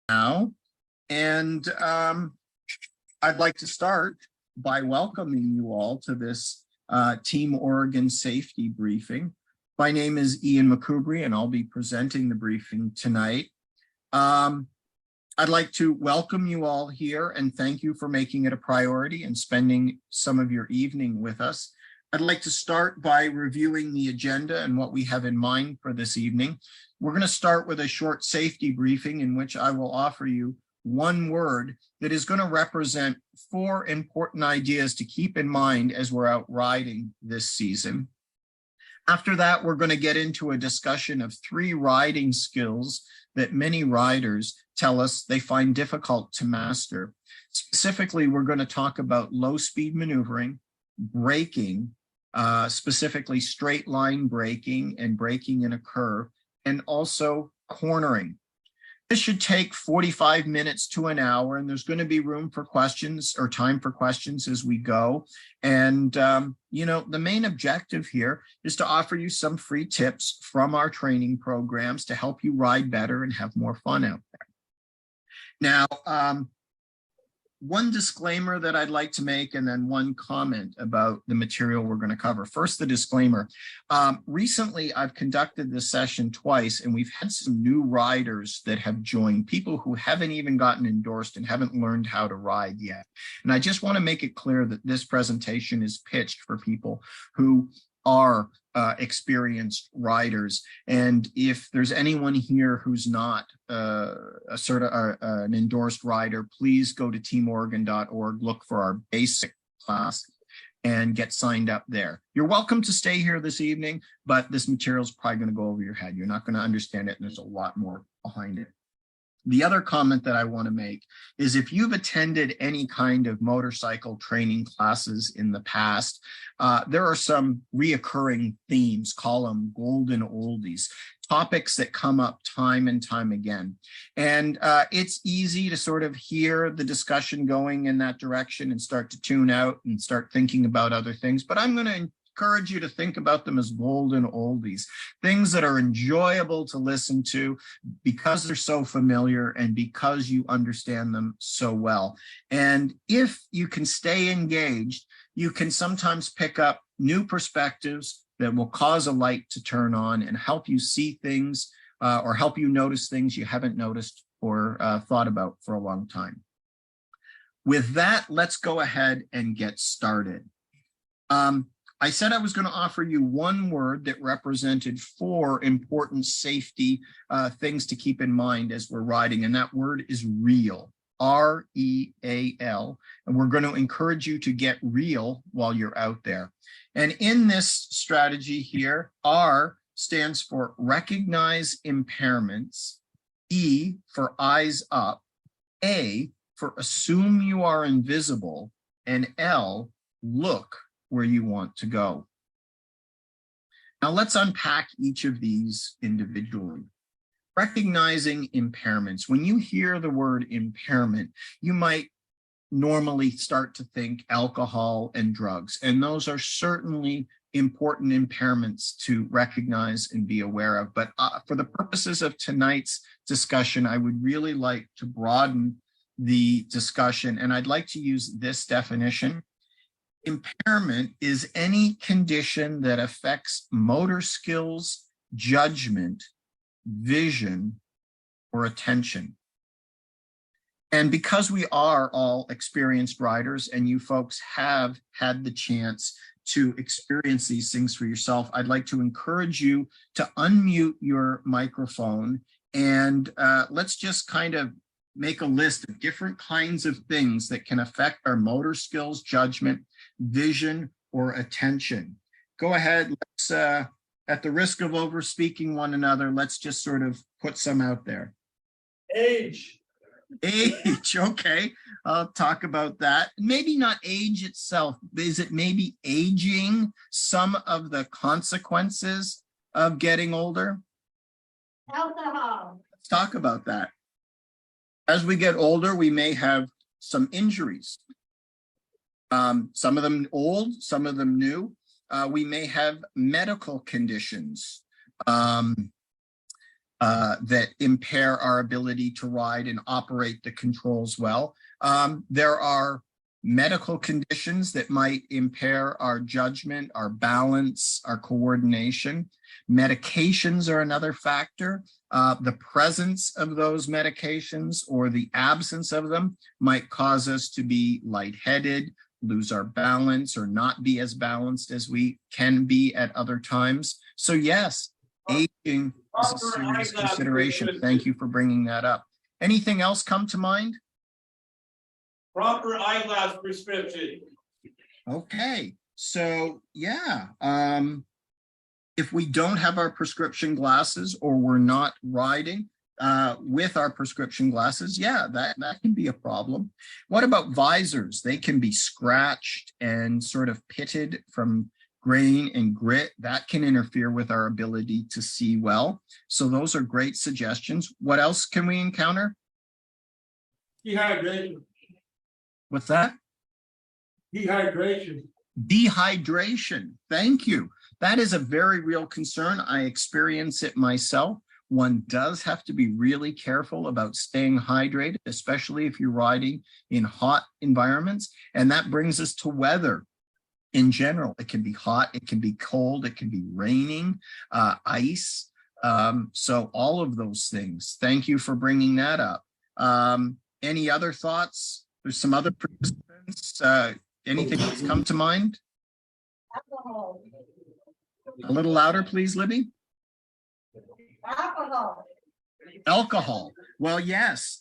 now. And I'd like to start by welcoming you all to this Team Oregon Safety Briefing. My name is Ian McCoubry, and I'll be presenting the briefing tonight. I'd like to welcome you all here and thank you for making it a priority and spending some of your evening with us. I'd like to start by reviewing the agenda and what we have in mind for this evening. We're going to start with a short safety briefing in which I will offer you one word that is going to represent 4 important ideas to keep in mind as we're out riding this season. After that, we're going to get into a discussion of 3 riding skills that many riders tell us they find difficult to master. Specifically, we're going to talk about low-speed maneuvering, braking, specifically straight line braking and braking in a curve, and also cornering. This should take 45 minutes to an hour, and there's going to be room for questions or time for questions as we go. And, the main objective here is to offer you some free tips from our training programs to help you ride better and have more fun out there. Now, one disclaimer that I'd like to make, and then one comment about the material we're going to cover. First, the disclaimer. Recently, I've conducted this session twice, and we've had some new riders that have joined, people who haven't even gotten endorsed and haven't learned how to ride yet. And I just want to make it clear that this presentation is pitched for people who are experienced riders. And if there's anyone here who's not an endorsed rider, please go to teamoregon.org, look for our basic class and get signed up there. You're welcome to stay here this evening, but this material is probably going to go over your head. You're not going to understand it, and there's a lot more behind it. The other comment that I want to make is if you've attended any kind of motorcycle training classes in the past, there are some reoccurring themes, call them golden oldies, topics that come up time and time again. And it's easy to sort of hear the discussion going in that direction and start to tune out and start thinking about other things. But I'm going to encourage you to think about them as golden oldies, things that are enjoyable to listen to because they're so familiar and because you understand them so well. And if you can stay engaged, you can sometimes pick up new perspectives that will cause a light to turn on and help you see things or help you notice things you haven't noticed or thought about for a long time. With that, let's go ahead and get started. I said I was going to offer you one word that represented 4 important safety things to keep in mind as we're riding, and that word is real, R-E-A-L, and we're going to encourage you to get real while you're out there. And in this strategy here, R stands for recognize impairments, E for eyes up, A for assume you are invisible, and L, look where you want to go. Now let's unpack each of these individually. Recognizing impairments. When you hear the word impairment, you might normally start to think alcohol and drugs, and those are certainly important impairments to recognize and be aware of. But for the purposes of tonight's discussion, I would really like to broaden the discussion, and I'd like to use this definition. Impairment is any condition that affects motor skills, judgment, vision, or attention. And because we are all experienced riders and you folks have had the chance to experience these things for yourself, I'd like to encourage you to unmute your microphone and let's just kind of make a list of different kinds of things that can affect our motor skills, judgment, vision, or attention. Go ahead, let's, at the risk of over speaking one another, let's just sort of put some out there. Age, okay. I'll talk about that. Maybe not age itself. Is it maybe aging, some of the consequences of getting older? alcohol, Let's talk about that. As we get older, we may have some injuries. Some of them old, some of them new. We may have medical conditions. that impair our ability to ride and operate the controls well. There are medical conditions that might impair our judgment, our balance, our coordination. Medications are another factor. The presence of those medications or the absence of them might cause us to be lightheaded, lose our balance, or not be as balanced as we can be at other times. So yes, aging is a serious consideration. Thank you for bringing that up. Anything else come to mind? Proper eyeglass prescription. Okay, so yeah, if we don't have our prescription glasses or we're not riding with our prescription glasses, yeah, that can be a problem. What about visors? They can be scratched and sort of pitted from grain and grit. That can interfere with our ability to see well. So those are great suggestions. What else can we encounter? Dehydration. What's that? Dehydration. Dehydration. Thank you. That is a very real concern. I experience it myself. One does have to be really careful about staying hydrated, especially if you're riding in hot environments. And that brings us to weather in general. It can be hot, it can be cold, it can be raining, ice. So all of those things. Thank you for bringing that up. Any other thoughts? There's some other participants. Anything else come to mind? Alcohol. A little louder, please, Libby. Alcohol. Alcohol. Well, yes,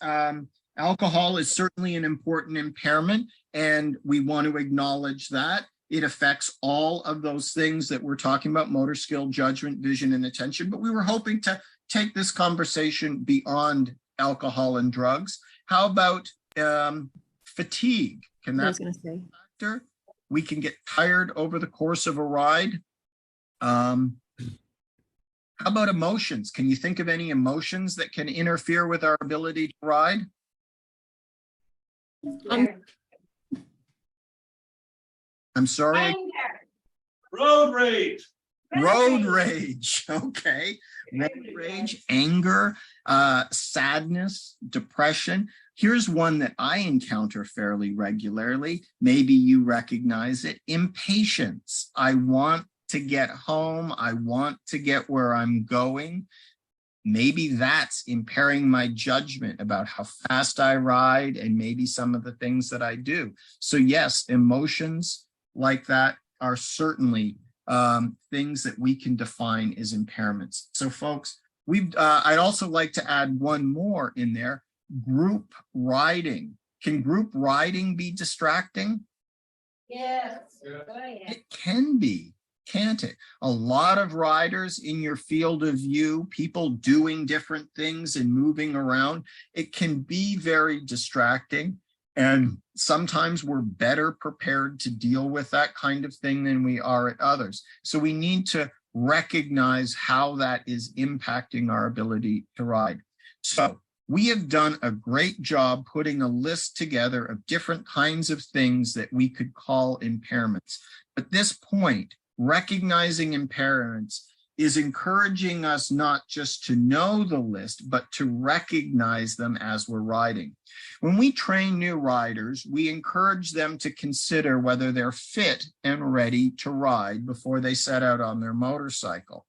alcohol is certainly an important impairment, and we want to acknowledge that. It affects all of those things that we're talking about: motor skill, judgment, vision, and attention. But we were hoping to take this conversation beyond alcohol and drugs. How about fatigue? Can that be a factor? We can get tired over the course of a ride. How about emotions? Can you think of any emotions that can interfere with our ability to ride? I'm sorry. Anger. Road rage. Road rage. Okay. Road rage, anger, sadness, depression. Here's one that I encounter fairly regularly. Maybe you recognize it. Impatience. I want to get home. I want to get where I'm going. Maybe that's impairing my judgment about how fast I ride and maybe some of the things that I do. So yes, emotions like that are certainly things that we can define as impairments. So folks, I'd also like to add one more in there: group riding. Can group riding be distracting? Yes. It can be, can't it? A lot of riders in your field of view, people doing different things and moving around. It can be very distracting. And sometimes we're better prepared to deal with that kind of thing than we are at others. So we need to recognize how that is impacting our ability to ride. So we have done a great job putting a list together of different kinds of things that we could call impairments. At this point, recognizing impairments is encouraging us not just to know the list, but to recognize them as we're riding. When we train new riders, we encourage them to consider whether they're fit and ready to ride before they set out on their motorcycle.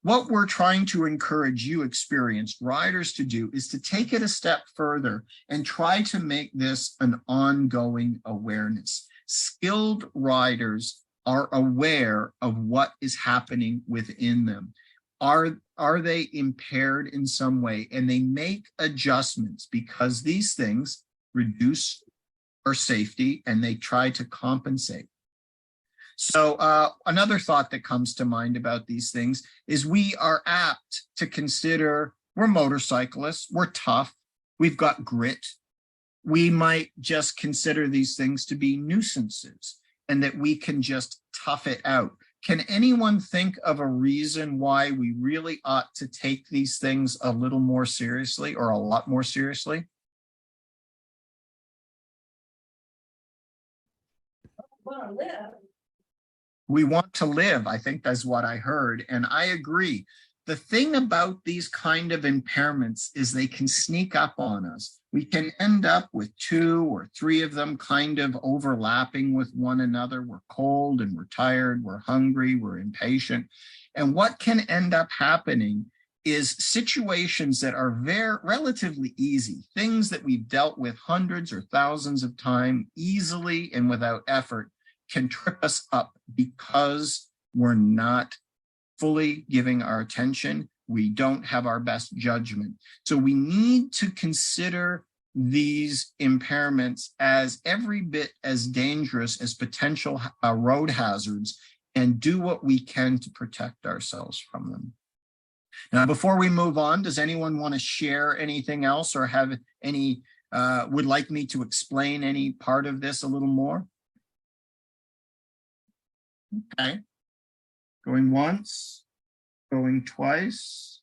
What we're trying to encourage you experienced riders to do is to take it a step further and try to make this an ongoing awareness. Skilled riders are aware of what is happening within them. Are they impaired in some way? And they make adjustments because these things reduce our safety and they try to compensate. So another thought that comes to mind about these things is we are apt to consider we're motorcyclists, we're tough, we've got grit. We might just consider these things to be nuisances and that we can just tough it out. Can anyone think of a reason why we really ought to take these things a little more seriously or a lot more seriously? Want to live. We want to live. I think that's what I heard. And I agree. The thing about these kind of impairments is they can sneak up on us. We can end up with 2 or 3 of them kind of overlapping with one another. We're cold and we're tired, we're hungry, we're impatient. And what can end up happening is situations that are relatively easy, things that we've dealt with hundreds or thousands of times easily and without effort, can trip us up because we're not fully giving our attention. We don't have our best judgment. So we need to consider these impairments as every bit as dangerous as potential road hazards and do what we can to protect ourselves from them. Now, before we move on, does anyone want to share anything else or have any, would like me to explain any part of this a little more? Okay. Going once, going twice.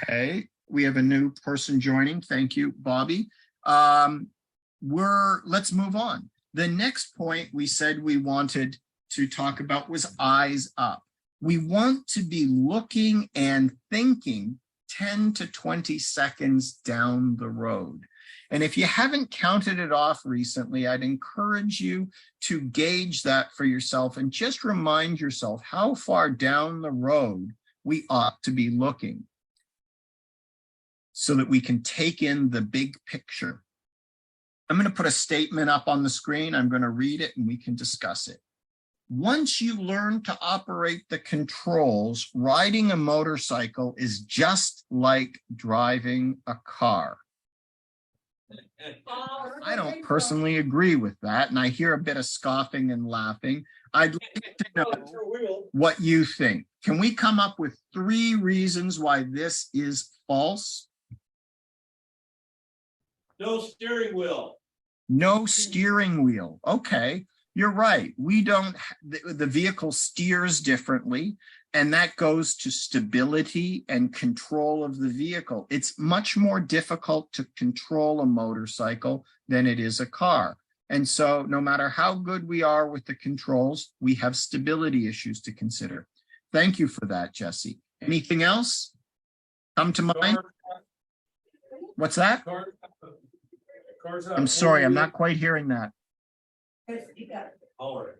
Okay, we have a new person joining. Thank you, Bobby. Let's move on. The next point we said we wanted to talk about was eyes up. We want to be looking and thinking 10 to 20 seconds down the road. And if you haven't counted it off recently, I'd encourage you to gauge that for yourself and just remind yourself how far down the road we ought to be looking so that we can take in the big picture. I'm going to put a statement up on the screen. I'm going to read it and we can discuss it. Once you learn to operate the controls, riding a motorcycle is just like driving a car. I don't personally agree with that, and I hear a bit of scoffing and laughing. I'd like to know what you think. Can we come up with 3 reasons why this is false? No steering wheel. No steering wheel. Okay, you're right. We don't, the vehicle steers differently, and that goes to stability and control of the vehicle. It's much more difficult to control a motorcycle than it is a car. And so no matter how good we are with the controls, we have stability issues to consider. Thank you for that, Jesse. Anything else come to mind? What's that? I'm sorry, I'm not quite hearing that. All right.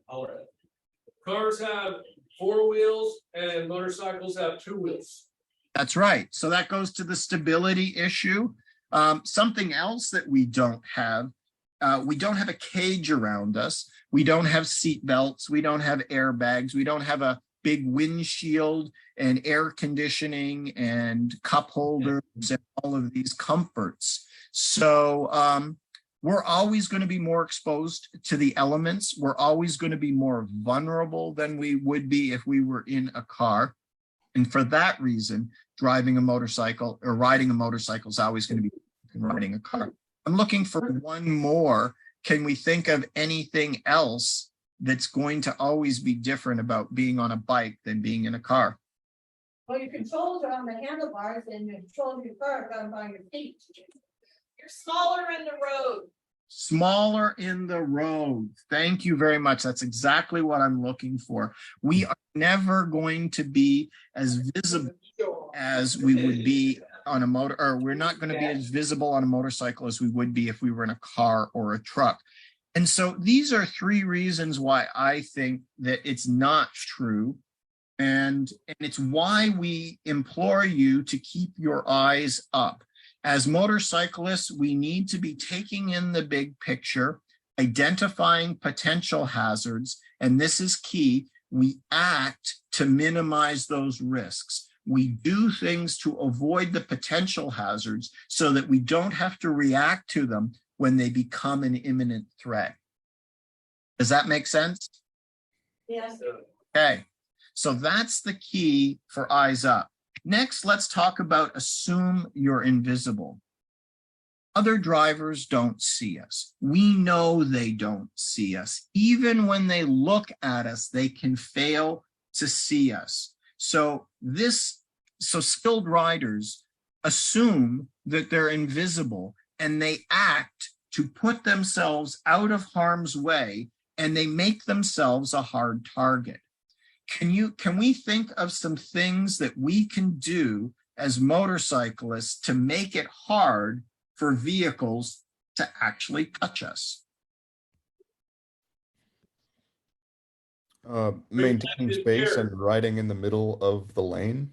Cars have 4 wheels and motorcycles have 2 wheels. That's right. So that goes to the stability issue. Something else that we don't have a cage around us. We don't have seat belts. We don't have airbags. We don't have a big windshield and air conditioning and cup holders and all of these comforts. So we're always going to be more exposed to the elements. We're always going to be more vulnerable than we would be if we were in a car. And for that reason, driving a motorcycle or riding a motorcycle is always going to be riding a car. I'm looking for one more. Can we think of anything else that's going to always be different about being on a bike than being in a car? Well, your controls are on the handlebars and your control of your car are on your feet. You're smaller in the road. Smaller in the road. Thank you very much. That's exactly what I'm looking for. We are never going to be as visible as we would be on a motor, or we're not going to be as visible on a motorcycle as we would be if we were in a car or a truck. And so these are 3 reasons why I think that it's not true. And it's why we implore you to keep your eyes up. As motorcyclists, we need to be taking in the big picture, identifying potential hazards, and this is key. We act to minimize those risks. We do things to avoid the potential hazards so that we don't have to react to them when they become an imminent threat. Does that make sense? Yes. Okay, so that's the key for eyes up. Next, let's talk about assume you're invisible. Other drivers don't see us. We know they don't see us. Even when they look at us, they can fail to see us. So skilled riders assume that they're invisible and they act to put themselves out of harm's way, and they make themselves a hard target. Can we think of some things that we can do as motorcyclists to make it hard for vehicles to actually touch us? Maintaining space and riding in the middle of the lane.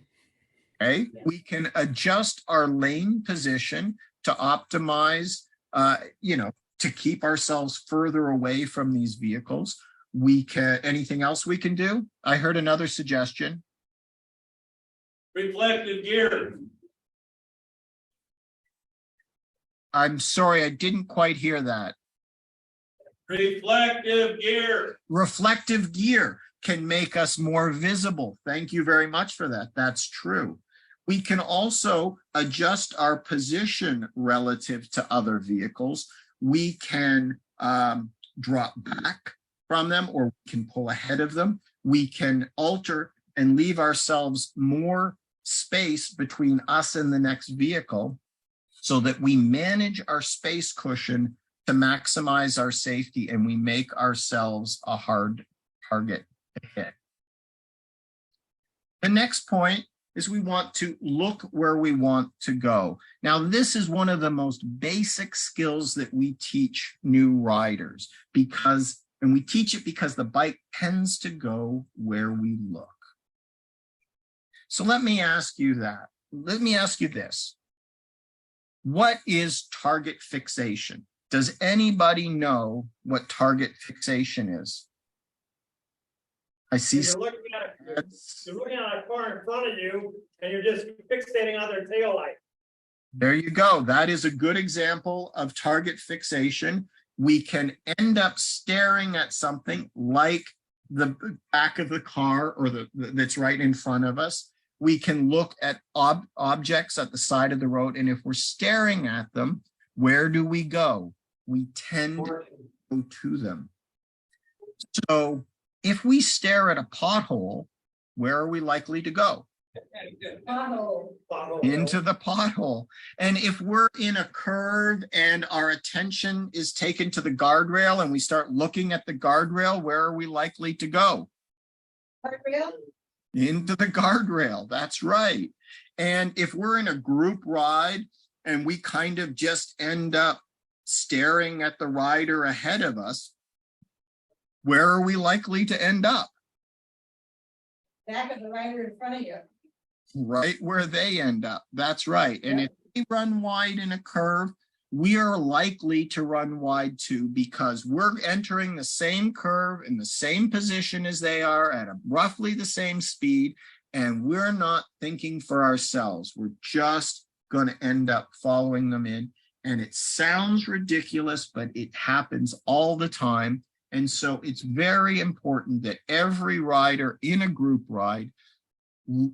Okay, we can adjust our lane position to optimize, to keep ourselves further away from these vehicles. We can, anything else we can do? I heard another suggestion. Reflective gear. I'm sorry, I didn't quite hear that. Reflective gear. Reflective gear can make us more visible. Thank you very much for that. That's true. We can also adjust our position relative to other vehicles. We can drop back from them, or we can pull ahead of them. We can alter and leave ourselves more space between us and the next vehicle so that we manage our space cushion to maximize our safety, and we make ourselves a hard target to hit. The next point is we want to look where we want to go. Now, this is one of the most basic skills that we teach new riders and we teach it because the bike tends to go where we look. So let me ask you that. Let me ask you this. What is target fixation? Does anybody know what target fixation is? I see. You're looking at a car in front of you and you're just fixating on their taillight. There you go. That is a good example of target fixation. We can end up staring at something like the back of the car or that's right in front of us. We can look at objects at the side of the road, and if we're staring at them, where do we go? We tend to go to them. So if we stare at a pothole, where are we likely to go? Into the pothole. And if we're in a curve and our attention is taken to the guardrail and we start looking at the guardrail, where are we likely to go? Guardrail? Into the guardrail. That's right. And if we're in a group ride and we kind of just end up staring at the rider ahead of us, where are we likely to end up? Back of the rider in front of you. Right where they end up. That's right. And if we run wide in a curve, we are likely to run wide too, because we're entering the same curve in the same position as they are at roughly the same speed, and we're not thinking for ourselves. We're just going to end up following them in. And it sounds ridiculous, but it happens all the time. And so it's very important that every rider in a group ride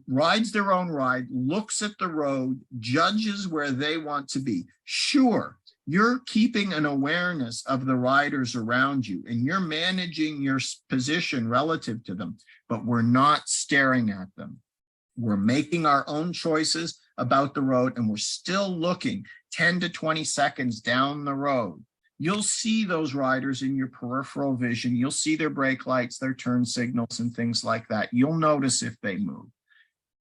rides their own ride, looks at the road, judges where they want to be. Sure, you're keeping an awareness of the riders around you and you're managing your position relative to them, but we're not staring at them. We're making our own choices about the road, and we're still looking 10 to 20 seconds down the road. You'll see those riders in your peripheral vision. You'll see their brake lights, their turn signals, and things like that. You'll notice if they move.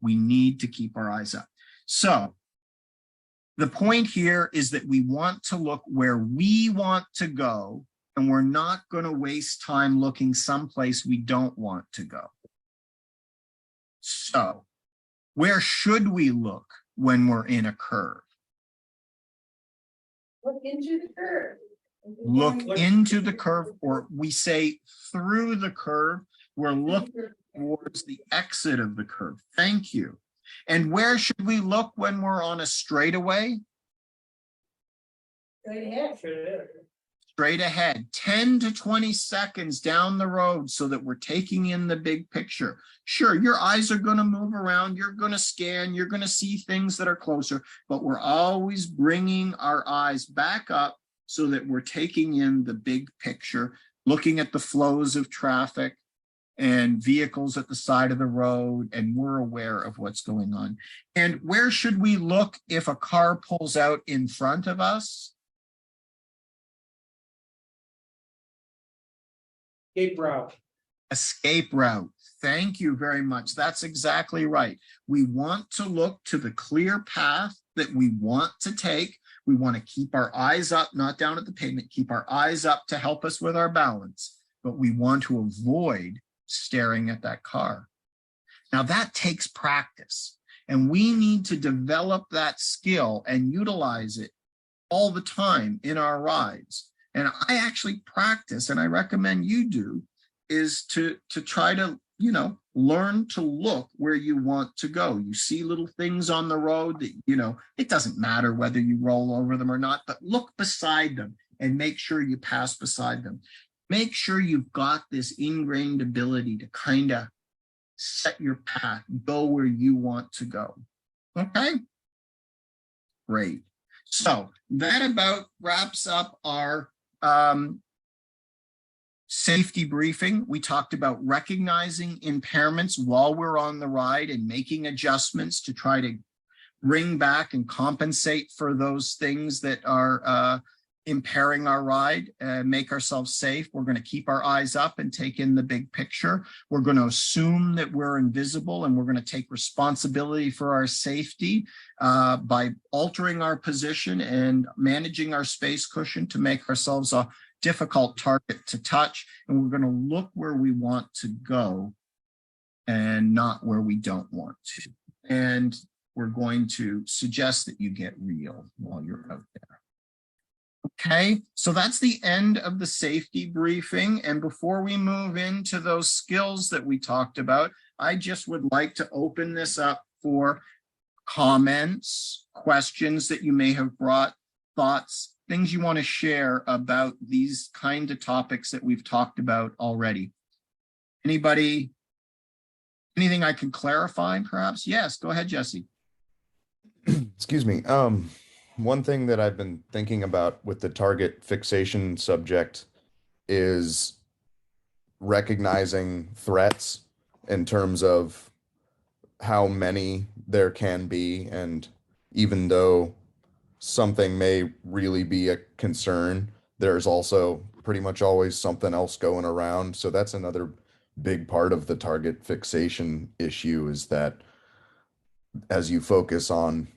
We need to keep our eyes up. So the point here is that we want to look where we want to go, and we're not going to waste time looking someplace we don't want to go. So where should we look when we're in a curve? Look into the curve. Look into the curve, or we say through the curve. We're looking towards the exit of the curve. Thank you. And where should we look when we're on a straightaway? Straight ahead. Straight ahead, 10 to 20 seconds down the road, so that we're taking in the big picture. Sure, your eyes are going to move around, you're going to scan, you're going to see things that are closer, but we're always bringing our eyes back up so that we're taking in the big picture, looking at the flows of traffic and vehicles at the side of the road, and we're aware of what's going on. And where should we look if a car pulls out in front of us? Escape route. Escape route. Thank you very much. That's exactly right. We want to look to the clear path that we want to take. We want to keep our eyes up, not down at the pavement, keep our eyes up to help us with our balance, but we want to avoid staring at that car. Now that takes practice, and we need to develop that skill and utilize it all the time in our rides. And I actually practice, and I recommend you do, is to try to, learn to look where you want to go. You see little things on the road that, it doesn't matter whether you roll over them or not, but look beside them and make sure you pass beside them. Make sure you've got this ingrained ability to kind of set your path, go where you want to go. Okay? Great. So that about wraps up our safety briefing. We talked about recognizing impairments while we're on the ride and making adjustments to try to bring back and compensate for those things that are impairing our ride and make ourselves safe. We're going to keep our eyes up and take in the big picture. We're going to assume that we're invisible, and we're going to take responsibility for our safety by altering our position and managing our space cushion to make ourselves a difficult target to touch. And we're going to look where we want to go and not where we don't want to. And we're going to suggest that you get real while you're out there. Okay, so that's the end of the safety briefing. And before we move into those skills that we talked about, I just would like to open this up for comments, questions that you may have brought, thoughts, things you want to share about these kind of topics that we've talked about already. Anybody, anything I can clarify perhaps? Yes, go ahead, Jesse. Excuse me. One thing that I've been thinking about with the target fixation subject is recognizing threats in terms of how many there can be. And even though something may really be a concern, there's also pretty much always something else going around. So that's another big part of the target fixation issue, is that as you focus on,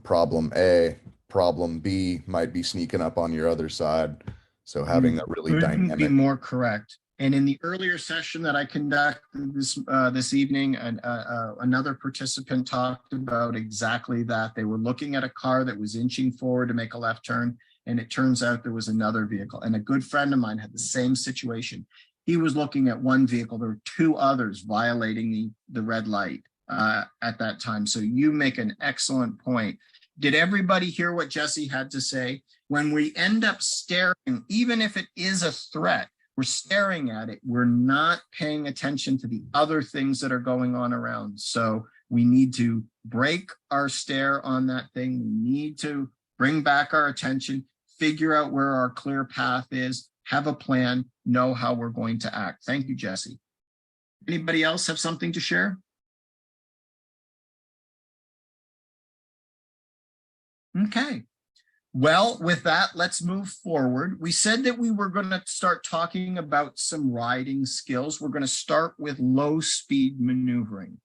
problem A, problem B might be sneaking up on your other side. So having that really dynamic. Be more correct. And in the earlier session that I conducted this evening, another participant talked about exactly that. They were looking at a car that was inching forward to make a left turn, and it turns out there was another vehicle. And a good friend of mine had the same situation. He was looking at one vehicle. There were two others violating the red light at that time. So you make an excellent point. Did everybody hear what Jesse had to say? When we end up staring, even if it is a threat, we're staring at it, we're not paying attention to the other things that are going on around. So we need to break our stare on that thing. We need to bring back our attention, figure out where our clear path is, have a plan, know how we're going to act. Thank you, Jesse. Anybody else have something to share? Okay. Well, with that, let's move forward. We said that we were going to start talking about some riding skills. We're going to start with low speed maneuvering.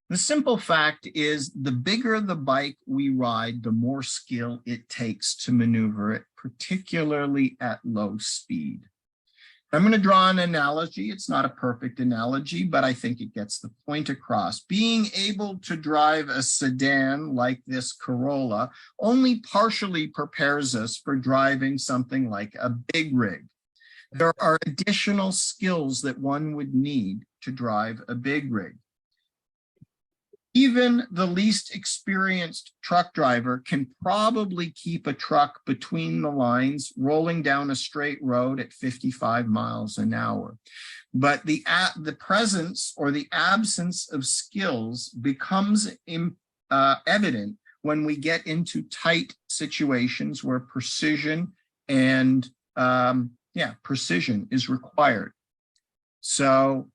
The simple fact is, the bigger the bike we ride, the more skill it takes to maneuver it, particularly at low speed. I'm going to draw an analogy. It's not a perfect analogy, but I think it gets the point across. Being able to drive a sedan like this Corolla only partially prepares us for driving something like a big rig. There are additional skills that one would need to drive a big rig. Even the least experienced truck driver can probably keep a truck between the lines rolling down a straight road at 55 miles an hour. But the presence or the absence of skills becomes evident when we get into tight situations where precision and precision is required. So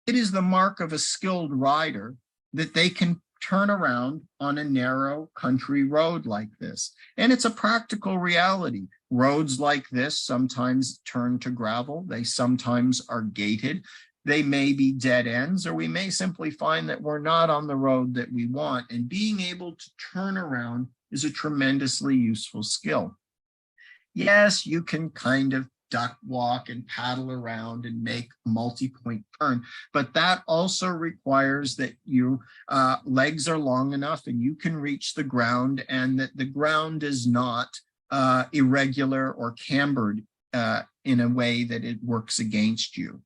it is the mark of a skilled rider that they can turn around on a narrow country road like this. And it's a practical reality. roads like this sometimes turn to gravel. They sometimes are gated. They may be dead ends, or we may simply find that we're not on the road that we want. And being able to turn around is a tremendously useful skill. Yes, you can kind of duck walk and paddle around and make a multi-point turn, but that also requires that your legs are long enough and you can reach the ground, and that the ground is not irregular or cambered in a way that it works against you.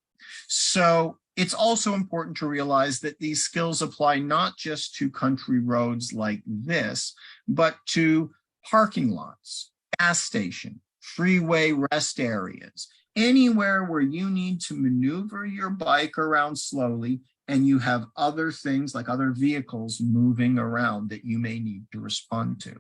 So it's also important to realize that these skills apply not just to country roads like this, but to parking lots, gas station, freeway rest areas, anywhere where you need to maneuver your bike around slowly and you have other things like other vehicles moving around that you may need to respond to.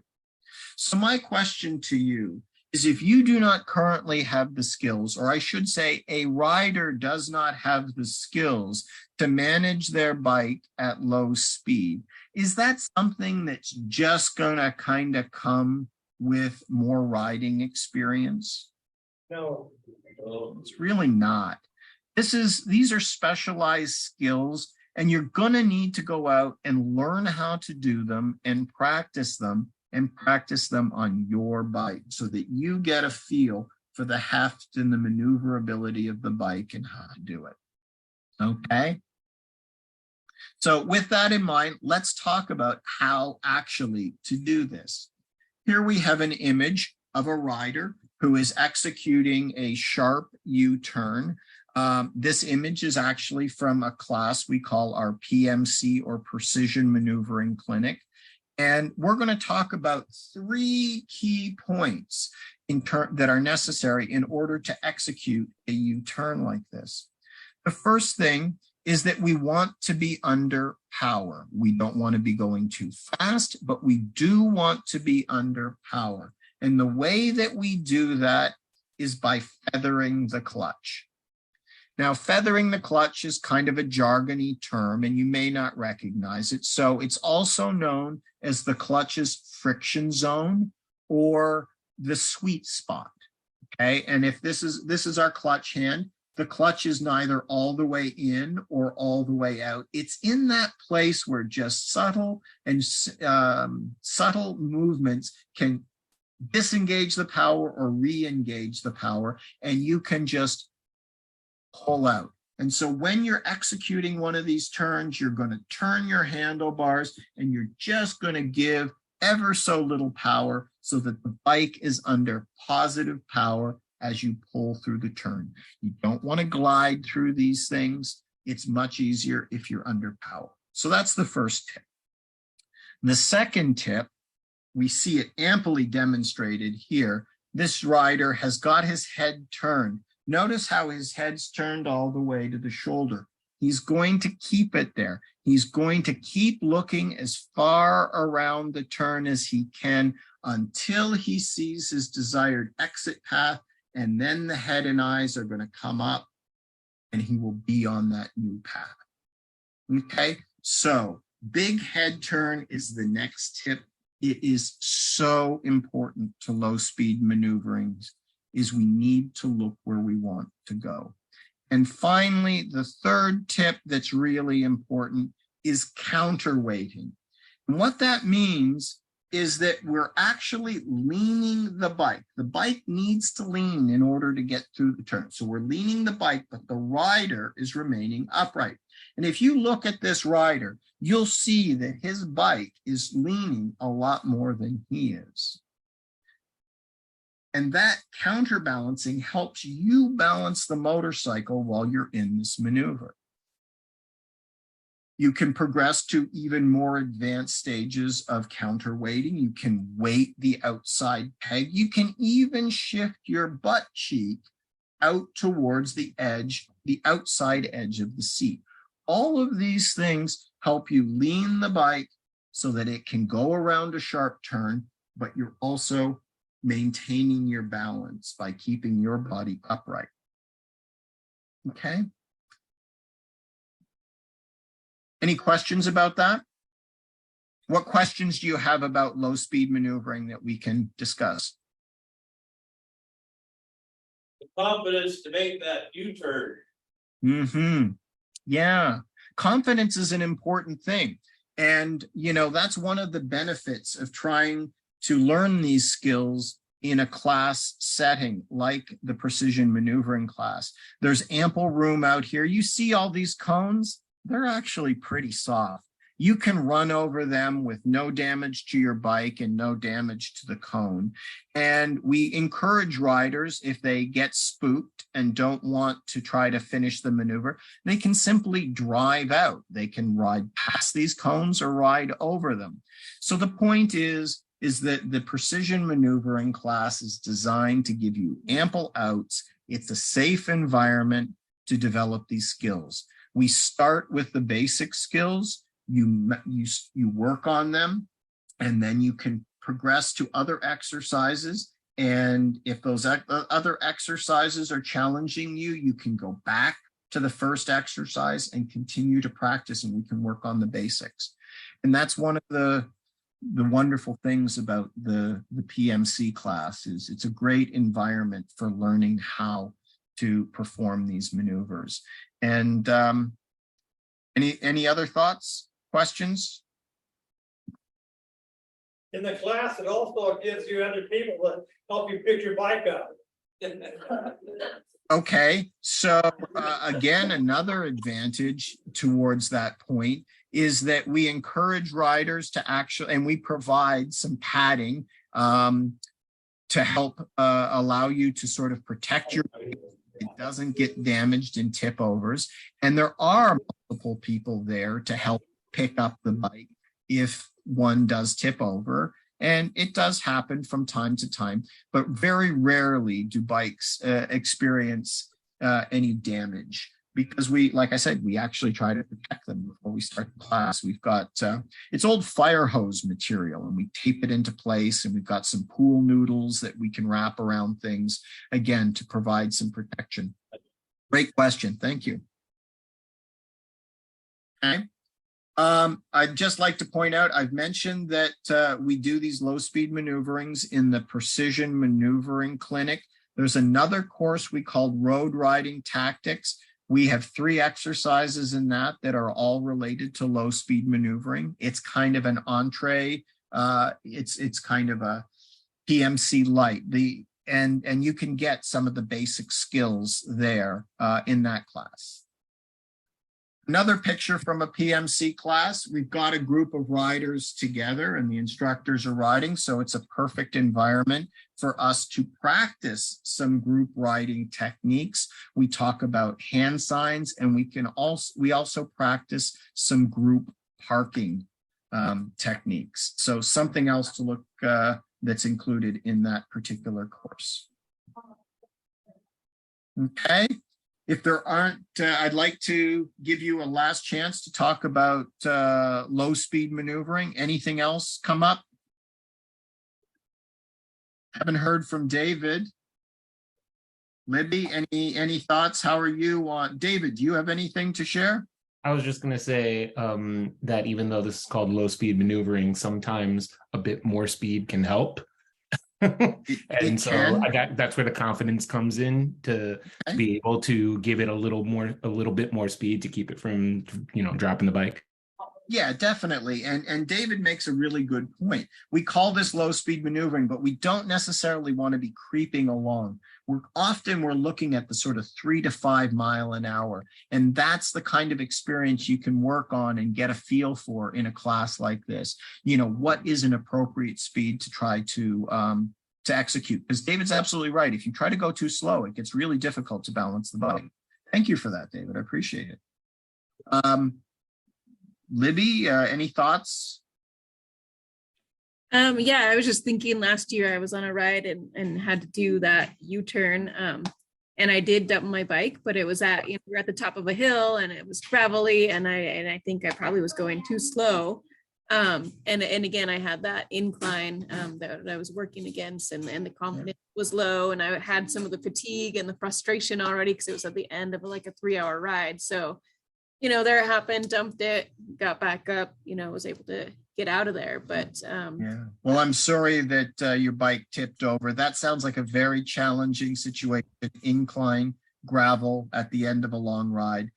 So my question to you is, if you do not currently have the skills, or I should say a rider does not have the skills to manage their bike at low speed, is that something that's just gonna kind of come with more riding experience? No. It's really not. These are specialized skills, and you're gonna need to go out and learn how to do them and practice them on your bike so that you get a feel for the heft and the maneuverability of the bike and how to do it. Okay? So with that in mind, let's talk about how actually to do this. Here we have an image of a rider who is executing a sharp U-turn. This image is actually from a class we call our PMC, or Precision Maneuvering Clinic. And we're going to talk about 3 key points that are necessary in order to execute a U-turn like this. The first thing is that we want to be under power. We don't want to be going too fast, but we do want to be under power. And the way that we do that is by feathering the clutch. Now, feathering the clutch is kind of a jargony term, and you may not recognize it. So it's also known as the clutch's friction zone or the sweet spot. Okay, and if this is our clutch hand, the clutch is neither all the way in or all the way out. It's in that place where just subtle movements can disengage the power or re-engage the power, and you can just pull out. And so when you're executing one of these turns, you're going to turn your handlebars and you're just going to give ever so little power so that the bike is under positive power as you pull through the turn. You don't want to glide through these things. It's much easier if you're under power. So that's the first tip. The second tip, we see it amply demonstrated here. This rider has got his head turned. Notice how his head's turned all the way to the shoulder. He's going to keep it there. He's going to keep looking as far around the turn as he can until he sees his desired exit path, and then the head and eyes are going to come up and he will be on that new path. Okay, so big head turn is the next tip. It is so important to low speed maneuverings, is we need to look where we want to go. And finally, the third tip that's really important is counterweighting. And what that means is that we're actually leaning the bike. The bike needs to lean in order to get through the turn. So we're leaning the bike, but the rider is remaining upright. And if you look at this rider, you'll see that his bike is leaning a lot more than he is. And that counterbalancing helps you balance the motorcycle while you're in this maneuver. You can progress to even more advanced stages of counterweighting. You can weight the outside peg. You can even shift your butt cheek out towards the edge, the outside edge of the seat. All of these things help you lean the bike so that it can go around a sharp turn, but you're also maintaining your balance by keeping your body upright. Okay. Any questions about that? What questions do you have about low speed maneuvering that we can discuss? confidence to make that U-turn. Yeah, confidence is an important thing. And, that's one of the benefits of trying to learn these skills in a class setting like the precision maneuvering class. There's ample room out here. You see all these cones? They're actually pretty soft. You can run over them with no damage to your bike and no damage to the cone. And we encourage riders, if they get spooked and don't want to try to finish the maneuver, they can simply drive out. They can ride past these cones or ride over them. So the point is that the precision maneuvering class is designed to give you ample outs. It's a safe environment to develop these skills. We start with the basic skills. You work on them, and then you can progress to other exercises. And if those other exercises are challenging you, you can go back to the first exercise and continue to practice, and we can work on the basics. And that's one of the wonderful things about the PMC class is it's a great environment for learning how to perform these maneuvers. And any other thoughts? Questions? In the class, it also gives you other people that help you pick your bike up. Okay, so again, another advantage towards that point is that we encourage riders to actually, and we provide some padding to help allow you to sort of protect your bike. It doesn't get damaged in tip overs. And there are multiple people there to help pick up the bike if one does tip over. And it does happen from time to time, but very rarely do bikes experience any damage because like I said, we actually try to protect them before we start the class. We've got, it's old fire hose material and we tape it into place, and we've got some pool noodles that we can wrap around things, again, to provide some protection. Great question. Thank you. Okay. I'd just like to point out, I've mentioned that we do these low-speed maneuverings in the Precision Maneuvering Clinic. There's another course we call Road Riding Tactics. We have 3 exercises in that are all related to low-speed maneuvering. It's kind of an entree. It's kind of a PMC light. And you can get some of the basic skills there in that class. Another picture from a PMC class, we've got a group of riders together and the instructors are riding, so it's a perfect environment for us to practice some group riding techniques. We talk about hand signs, and we also practice some group parking techniques. So something else to look that's included in that particular course. Okay. If there aren't, I'd like to give you a last chance to talk about low-speed maneuvering. Anything else come up? Haven't heard from David. Libby, any thoughts? How are you on? David, do you have anything to share? I was just going to say that even though this is called low-speed maneuvering, sometimes a bit more speed can help. And so that's where the confidence comes in to be able to give it a little bit more speed to keep it from, dropping the bike. Yeah, definitely. And David makes a really good point. We call this low speed maneuvering, but we don't necessarily want to be creeping along. We're looking at the sort of 3 to 5 mile an hour. And that's the kind of experience you can work on and get a feel for in a class like this. What is an appropriate speed to try to execute? Because David's absolutely right. If you try to go too slow, it gets really difficult to balance the bike. Thank you for that, David. I appreciate it. Libby, any thoughts? Yeah, I was just thinking last year I was on a ride and had to do that U-turn. And I did double my bike, but it was we're at the top of a hill and it was gravelly, and I think I probably was going too slow. And again, I had that incline that I was working against, and the confidence was low, and I had some of the fatigue and the frustration already because it was at the end of like a 3-hour ride. So there it happened, dumped it, got back up, was able to get out of there. But Yeah. Well, I'm sorry that your bike tipped over. That sounds like a very challenging situation. Incline, gravel at the end of a long ride.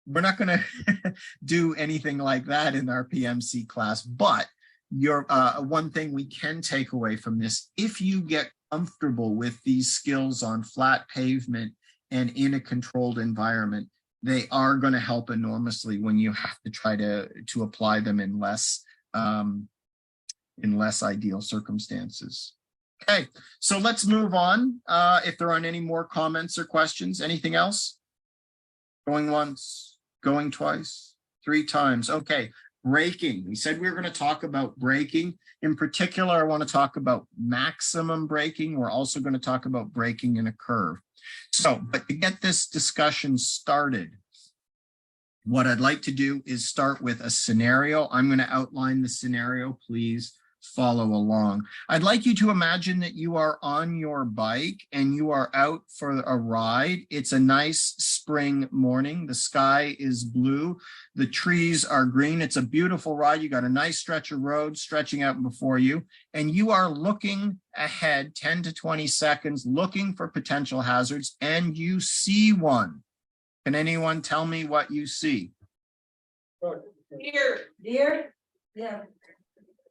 We're not going to do anything like that in our PMC class, but your one thing we can take away from this, if you get comfortable with these skills on flat pavement and in a controlled environment, they are going to help enormously when you have to try to apply them in less ideal circumstances. Okay, so let's move on. If there aren't any more comments or questions, anything else? Going once, going twice, 3 times. Okay, braking. We said we were going to talk about braking. In particular, I want to talk about maximum braking. We're also going to talk about braking in a curve. So, but to get this discussion started, what I'd like to do is start with a scenario. I'm going to outline the scenario. Please follow along. I'd like you to imagine that you are on your bike and you are out for a ride. It's a nice spring morning. The sky is blue. The trees are green. It's a beautiful ride. You got a nice stretch of road stretching out before you, and you are looking ahead 10 to 20 seconds, looking for potential hazards, and you see one. Can anyone tell me what you see? Here. Deer? Yeah.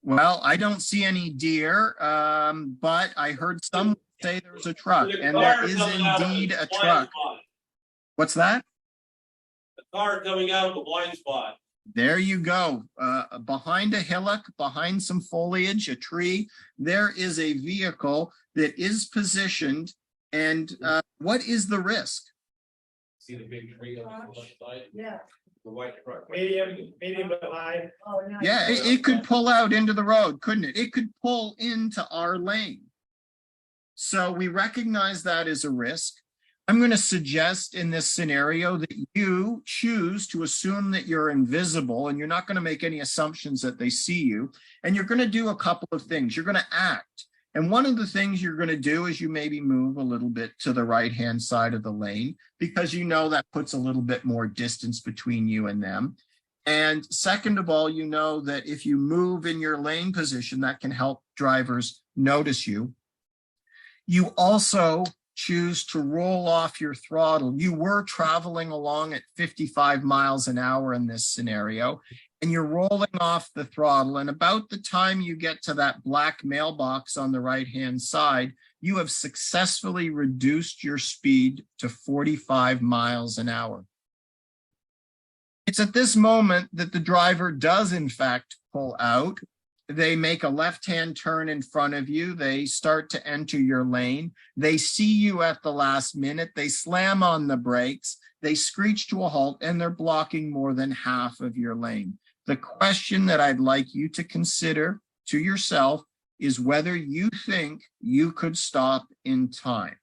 Well, I don't see any deer, but I heard someone say there's a truck, and there is indeed a truck. What's that? The car coming out of the blind spot. There you go. Behind a hillock, behind some foliage, a tree, there is a vehicle that is positioned. And what is the risk? See the big tree on the left side? Yeah. The white truck. Medium but high. Oh, no. Yeah, it could pull out into the road, couldn't it? It could pull into our lane. So we recognize that as a risk. I'm going to suggest in this scenario that you choose to assume that you're invisible, and you're not going to make any assumptions that they see you. And you're going to do a couple of things. You're going to act. And one of the things you're going to do is you maybe move a little bit to the right-hand side of the lane, because you know that puts a little bit more distance between you and them. And second of all, you know that if you move in your lane position, that can help drivers notice you. You also choose to roll off your throttle. You were traveling along at 55 miles an hour in this scenario, and you're rolling off the throttle. And about the time you get to that black mailbox on the right-hand side, you have successfully reduced your speed to 45 miles an hour. It's at this moment that the driver does, in fact, pull out. They make a left-hand turn in front of you. They start to enter your lane. They see you at the last minute. They slam on the brakes. They screech to a halt, and they're blocking more than half of your lane. The question that I'd like you to consider to yourself is whether you think you could stop in time.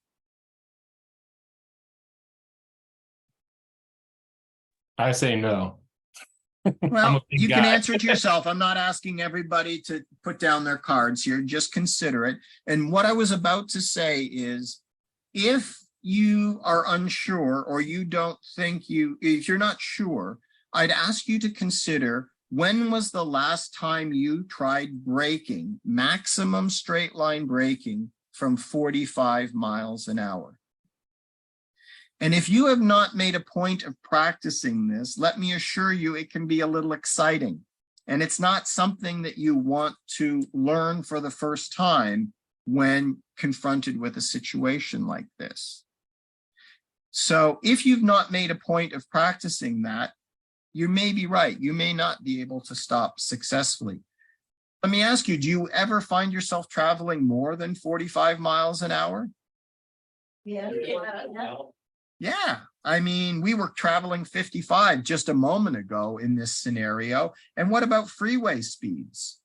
I say no. Well, you can answer it to yourself. I'm not asking everybody to put down their cards here. Just consider it. And what I was about to say is, if you are unsure or you don't think if you're not sure, I'd ask you to consider, when was the last time you tried braking, maximum straight line braking from 45 miles an hour? And if you have not made a point of practicing this, let me assure you it can be a little exciting. And it's not something that you want to learn for the first time when confronted with a situation like this. So if you've not made a point of practicing that, you may be right. You may not be able to stop successfully. Let me ask you, do you ever find yourself traveling more than 45 miles an hour? Yeah. Yeah, I mean, we were traveling 55 just a moment ago in this scenario. And what about freeway speeds?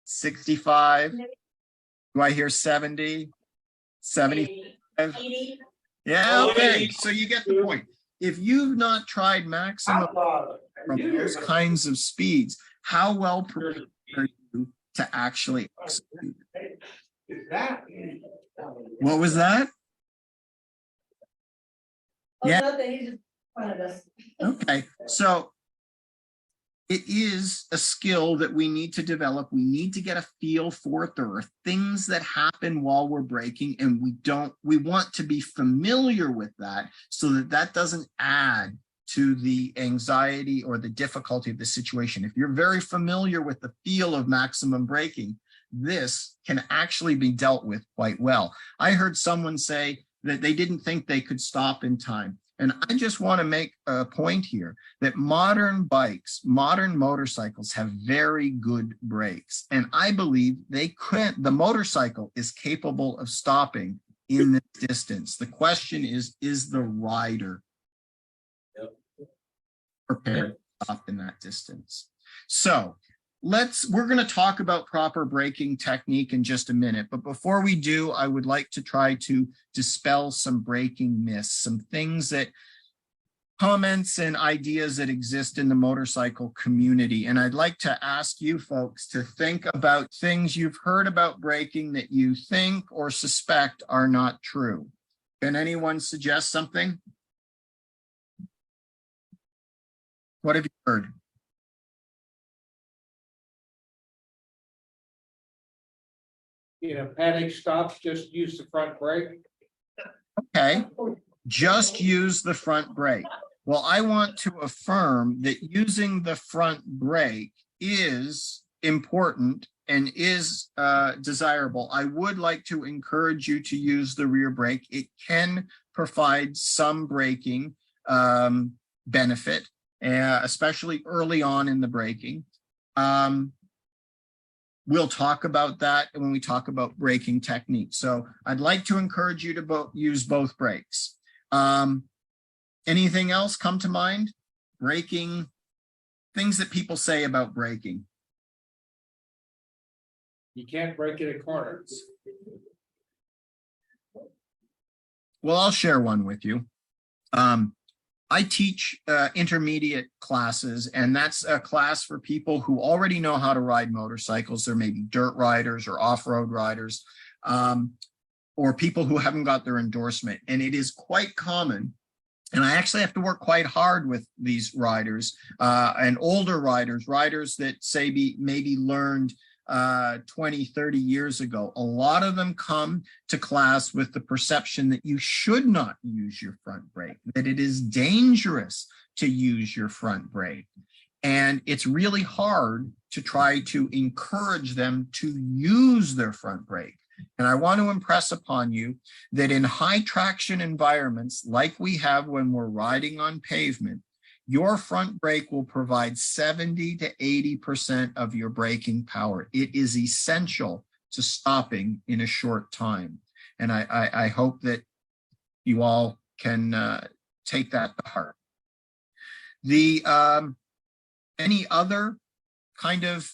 65? Do I hear 70? 75? 80. Yeah, okay, so you get the point. If you've not tried maximum from those kinds of speeds, how well prepared are you to actually execute? What was that? Oh, Yeah. nothing, he's just in front of us. Okay, so it is a skill that we need to develop. We need to get a feel for it. There are things that happen while we're braking, and we want to be familiar with that so that that doesn't add to the anxiety or the difficulty of the situation. If you're very familiar with the feel of maximum braking, this can actually be dealt with quite well. I heard someone say that they didn't think they could stop in time. And I just want to make a point here that modern bikes, modern motorcycles have very good brakes. And I believe the motorcycle is capable of stopping in this distance. The question is the rider prepared to stop in that distance? So we're going to talk about proper braking technique in just a minute. But before we do, I would like to try to dispel some braking myths, some things comments and ideas that exist in the motorcycle community. And I'd like to ask you folks to think about things you've heard about braking that you think or suspect are not true. Can anyone suggest something? What have you heard? Panic stops, just use the front brake. Okay, just use the front brake. Well, I want to affirm that using the front brake is important and is desirable. I would like to encourage you to use the rear brake. It can provide some braking benefit, especially early on in the braking. We'll talk about that when we talk about braking technique. So I'd like to encourage you to use both brakes. Anything else come to mind? Braking, things that people say about braking. You can't brake at a corner. Well, I'll share one with you. I teach intermediate classes, and that's a class for people who already know how to ride motorcycles. There may be dirt riders or off-road riders, or people who haven't got their endorsement. And it is quite common, and I actually have to work quite hard with these riders and older riders that say maybe learned 20, 30 years ago. A lot of them come to class with the perception that you should not use your front brake, that it is dangerous to use your front brake. And it's really hard to try to encourage them to use their front brake. And I want to impress upon you that in high traction environments like we have when we're riding on pavement, your front brake will provide 70 to 80% of your braking power. It is essential to stopping in a short time. And I hope that you all can take that to heart. Any other kind of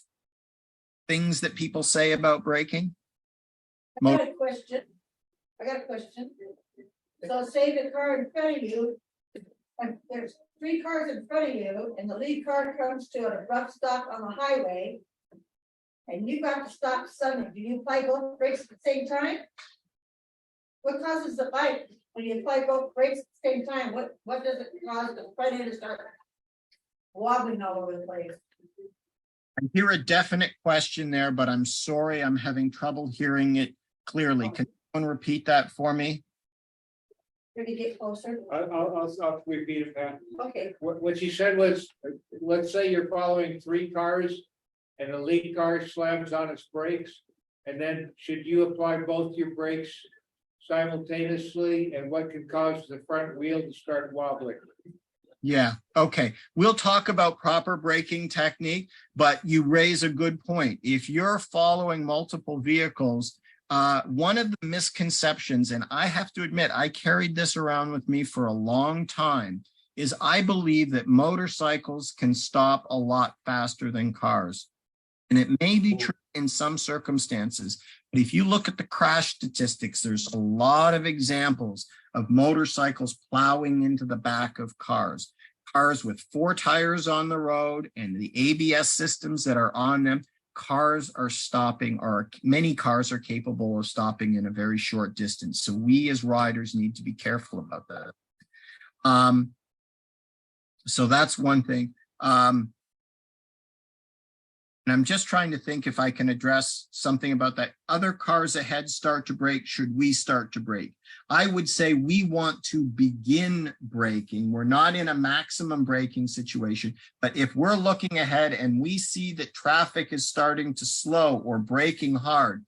things that people say about braking? I got a question. So say the car in front of you, and there's 3 cars in front of you, and the lead car comes to an abrupt stop on the highway, and you got to stop suddenly. Do you apply both brakes at the same time? What causes the bike when you apply both brakes at the same time? What does it cause the front end to start wobbling all over the place? I hear a definite question there, but I'm sorry, I'm having trouble hearing it clearly. Can someone repeat that for me? Did you get closer? I'll repeat it, Pat. Okay. What she said was, let's say you're following 3 cars and the lead car slams on its brakes. And then should you apply both your brakes simultaneously? And what could cause the front wheel to start wobbling? Yeah, okay. We'll talk about proper braking technique, but you raise a good point. If you're following multiple vehicles, one of the misconceptions, and I have to admit, I carried this around with me for a long time, is I believe that motorcycles can stop a lot faster than cars. And it may be true in some circumstances, but if you look at the crash statistics, there's a lot of examples of motorcycles plowing into the back of cars. Cars with 4 tires on the road and the ABS systems that are on them, cars are stopping, or many cars are capable of stopping in a very short distance. So we as riders need to be careful about that. So that's one thing. And I'm just trying to think if I can address something about that. Other cars ahead start to brake. Should we start to brake? I would say we want to begin braking. We're not in a maximum braking situation, but if we're looking ahead and we see that traffic is starting to slow or braking hard,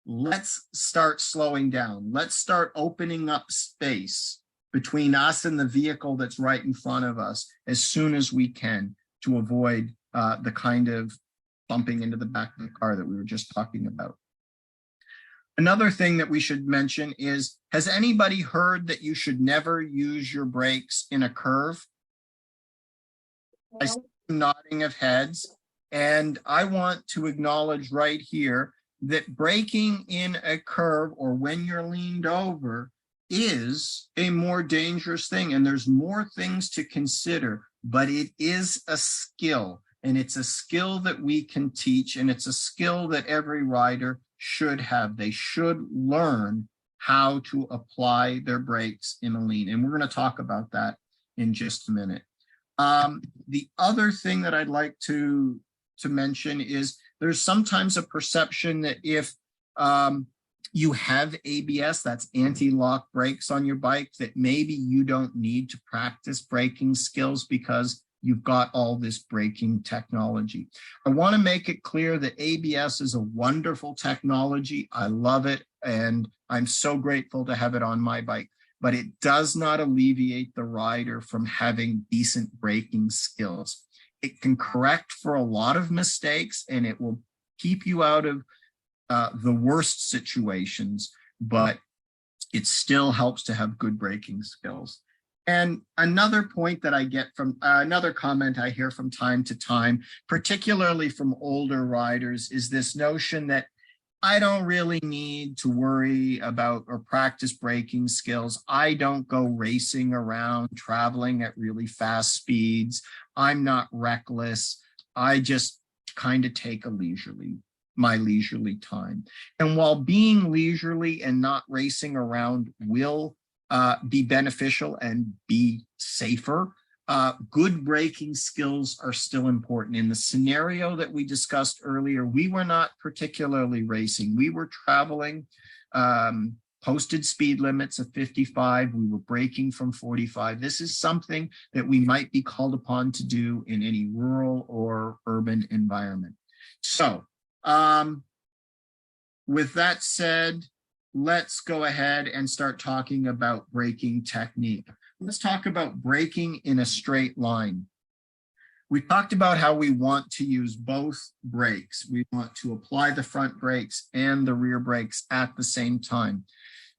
let's start slowing down. Let's start opening up space between us and the vehicle that's right in front of us as soon as we can to avoid the kind of bumping into the back of the car that we were just talking about. Another thing that we should mention is, has anybody heard that you should never use your brakes in a curve? I see some nodding of heads, and I want to acknowledge right here that braking in a curve or when you're leaned over is a more dangerous thing, and there's more things to consider, but it is a skill. And it's a skill that we can teach, and it's a skill that every rider should have. They should learn how to apply their brakes in a lean. And we're going to talk about that in just a minute. The other thing that I'd like to mention is there's sometimes a perception that if you have ABS, that's anti-lock brakes on your bike, that maybe you don't need to practice braking skills because you've got all this braking technology. I want to make it clear that ABS is a wonderful technology. I love it, and I'm so grateful to have it on my bike, but it does not alleviate the rider from having decent braking skills. It can correct for a lot of mistakes, and it will keep you out of the worst situations, but it still helps to have good braking skills. And another point that I get from another comment I hear from time to time, particularly from older riders, is this notion that I don't really need to worry about or practice braking skills. I don't go racing around, traveling at really fast speeds. I'm not reckless. I just kind of take my leisurely time. And while being leisurely and not racing around will be beneficial and be safer, good braking skills are still important. In the scenario that we discussed earlier, we were not particularly racing. We were traveling posted speed limits of 55. We were braking from 45. This is something that we might be called upon to do in any rural or urban environment. So with that said, let's go ahead and start talking about braking technique. Let's talk about braking in a straight line. We talked about how we want to use both brakes. We want to apply the front brakes and the rear brakes at the same time.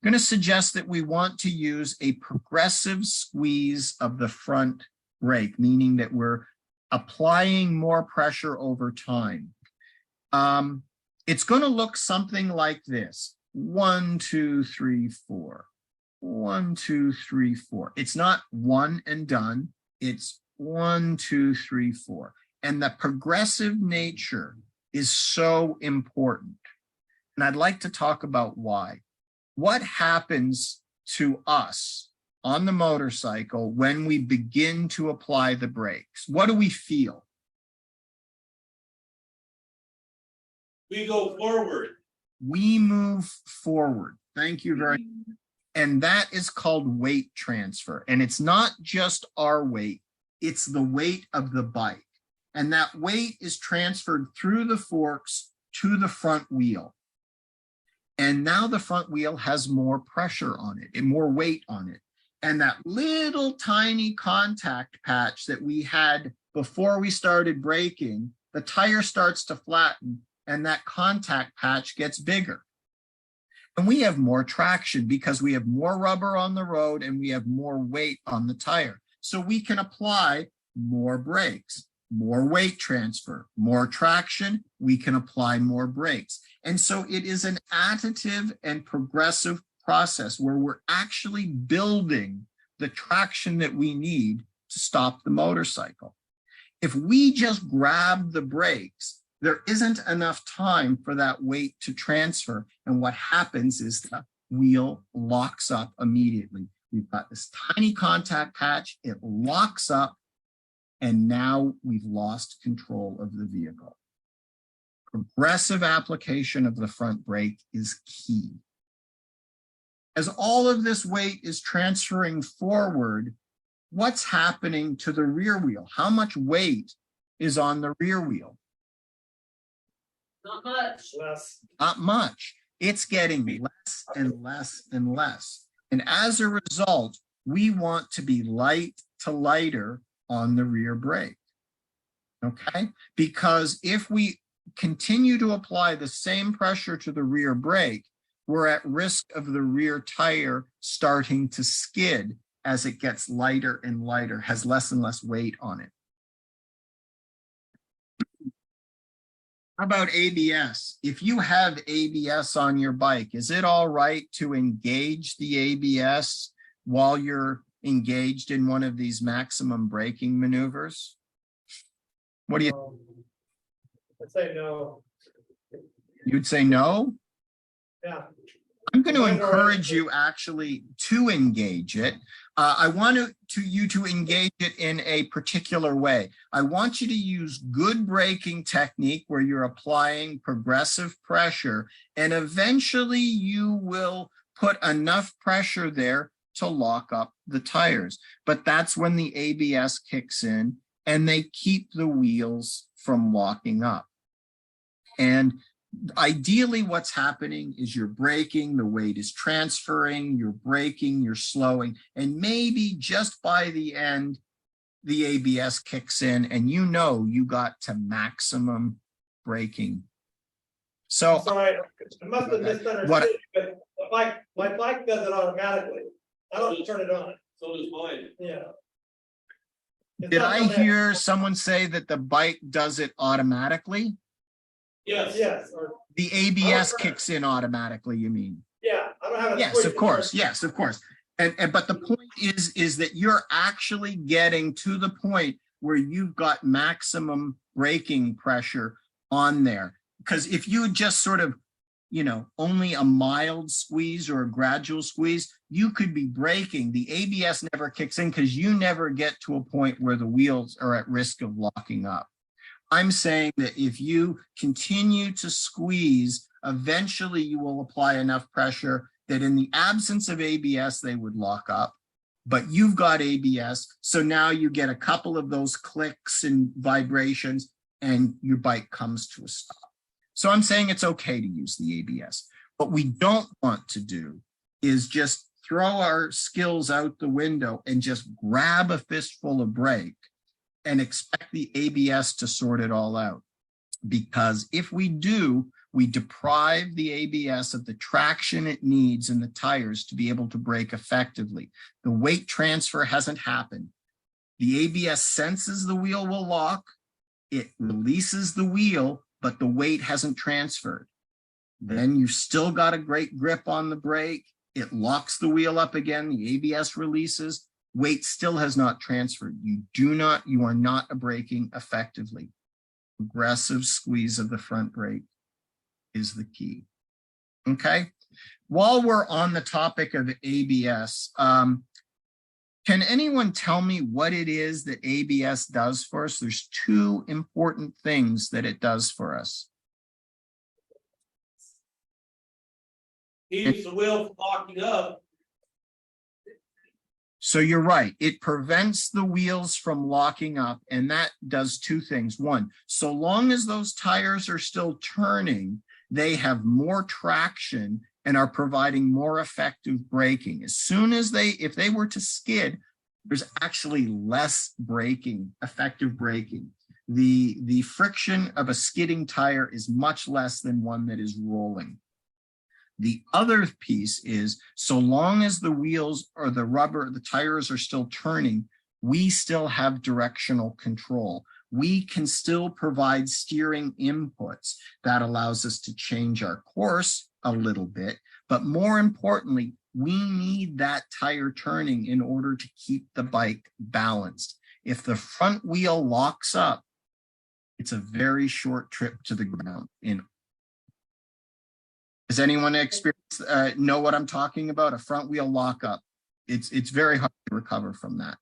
I'm going to suggest that we want to use a progressive squeeze of the front brake, meaning that we're applying more pressure over time. It's going to look something like this. 1, 2, 3, 4. 1, 2, 3, 4. It's not one and done. It's 1, 2, 3, 4. And the progressive nature is so important. And I'd like to talk about why. What happens to us on the motorcycle when we begin to apply the brakes? What do we feel? We go forward. We move forward. Thank you very much. And that is called weight transfer. And it's not just our weight, it's the weight of the bike. And that weight is transferred through the forks to the front wheel. And now the front wheel has more pressure on it and more weight on it. And that little tiny contact patch that we had before we started braking, the tire starts to flatten and that contact patch gets bigger. And we have more traction because we have more rubber on the road and we have more weight on the tire. So we can apply more brakes, more weight transfer, more traction, we can apply more brakes. And so it is an additive and progressive process where we're actually building the traction that we need to stop the motorcycle. If we just grab the brakes, there isn't enough time for that weight to transfer. And what happens is the wheel locks up immediately. We've got this tiny contact patch, it locks up, and now we've lost control of the vehicle. Progressive application of the front brake is key. As all of this weight is transferring forward, what's happening to the rear wheel? How much weight is on the rear wheel? Not much. Less. Not much. It's getting less and less and less. And as a result, we want to be light to lighter on the rear brake. Okay? Because if we continue to apply the same pressure to the rear brake, we're at risk of the rear tire starting to skid as it gets lighter and lighter, has less and less weight on it. How about ABS? If you have ABS on your bike, is it all right to engage the ABS while you're engaged in one of these maximum braking maneuvers? What do you? I'd say no. You'd say no? Yeah. I'm going to encourage you actually to engage it. I want you to engage it in a particular way. I want you to use good braking technique where you're applying progressive pressure, and eventually you will put enough pressure there to lock up the tires. But that's when the ABS kicks in and they keep the wheels from locking up. And ideally, what's happening is you're braking, the weight is transferring, you're braking, you're slowing, and maybe just by the end, the ABS kicks in and you know you got to maximum braking. So, Sorry, I must have misunderstood, but my bike does it automatically. I don't turn it on. So does mine. Yeah. did I hear someone say that the bike does it automatically? Yes. Yes, The ABS kicks in automatically, you mean? yeah, I don't have a. Yes, of course. Yes, of course. And but the point is that you're actually getting to the point where you've got maximum braking pressure on there. Because if you just sort of, only a mild squeeze or a gradual squeeze, you could be braking. The ABS never kicks in because you never get to a point where the wheels are at risk of locking up. I'm saying that if you continue to squeeze, eventually you will apply enough pressure that in the absence of ABS, they would lock up. But you've got ABS, so now you get a couple of those clicks and vibrations and your bike comes to a stop. So I'm saying it's okay to use the ABS. What we don't want to do is just throw our skills out the window and just grab a fistful of brake and expect the ABS to sort it all out. Because if we do, we deprive the ABS of the traction it needs in the tires to be able to brake effectively. The weight transfer hasn't happened. The ABS senses the wheel will lock, it releases the wheel, but the weight hasn't transferred. Then you've still got a great grip on the brake, it locks the wheel up again, the ABS releases, weight still has not transferred. You are not braking effectively. Aggressive squeeze of the front brake is the key. Okay. While we're on the topic of ABS, can anyone tell me what it is that ABS does for us? There's two important things that it does for us. Keeps the wheel from locking up. So you're right. It prevents the wheels from locking up, and that does two things. One, so long as those tires are still turning, they have more traction and are providing more effective braking. As soon as if they were to skid, there's actually less braking, effective braking. The friction of a skidding tire is much less than one that is rolling. The other piece is, so long as the wheels or the rubber, the tires are still turning, we still have directional control. We can still provide steering inputs that allows us to change our course a little bit, but more importantly, we need that tire turning in order to keep the bike balanced. If the front wheel locks up, it's a very short trip to the ground. Does anyone know what I'm talking about? A front wheel lockup. It's very hard to recover from that.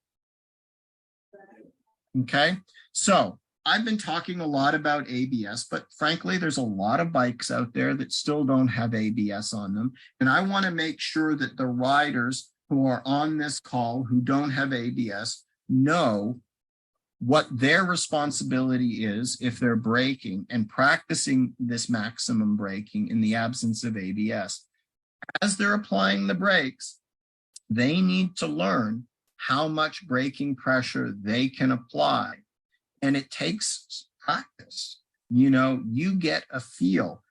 Okay, so I've been talking a lot about ABS, but frankly, there's a lot of bikes out there that still don't have ABS on them. And I want to make sure that the riders who are on this call who don't have ABS know what their responsibility is if they're braking and practicing this maximum braking in the absence of ABS. As they're applying the brakes, they need to learn how much braking pressure they can apply. And it takes practice. You get a feel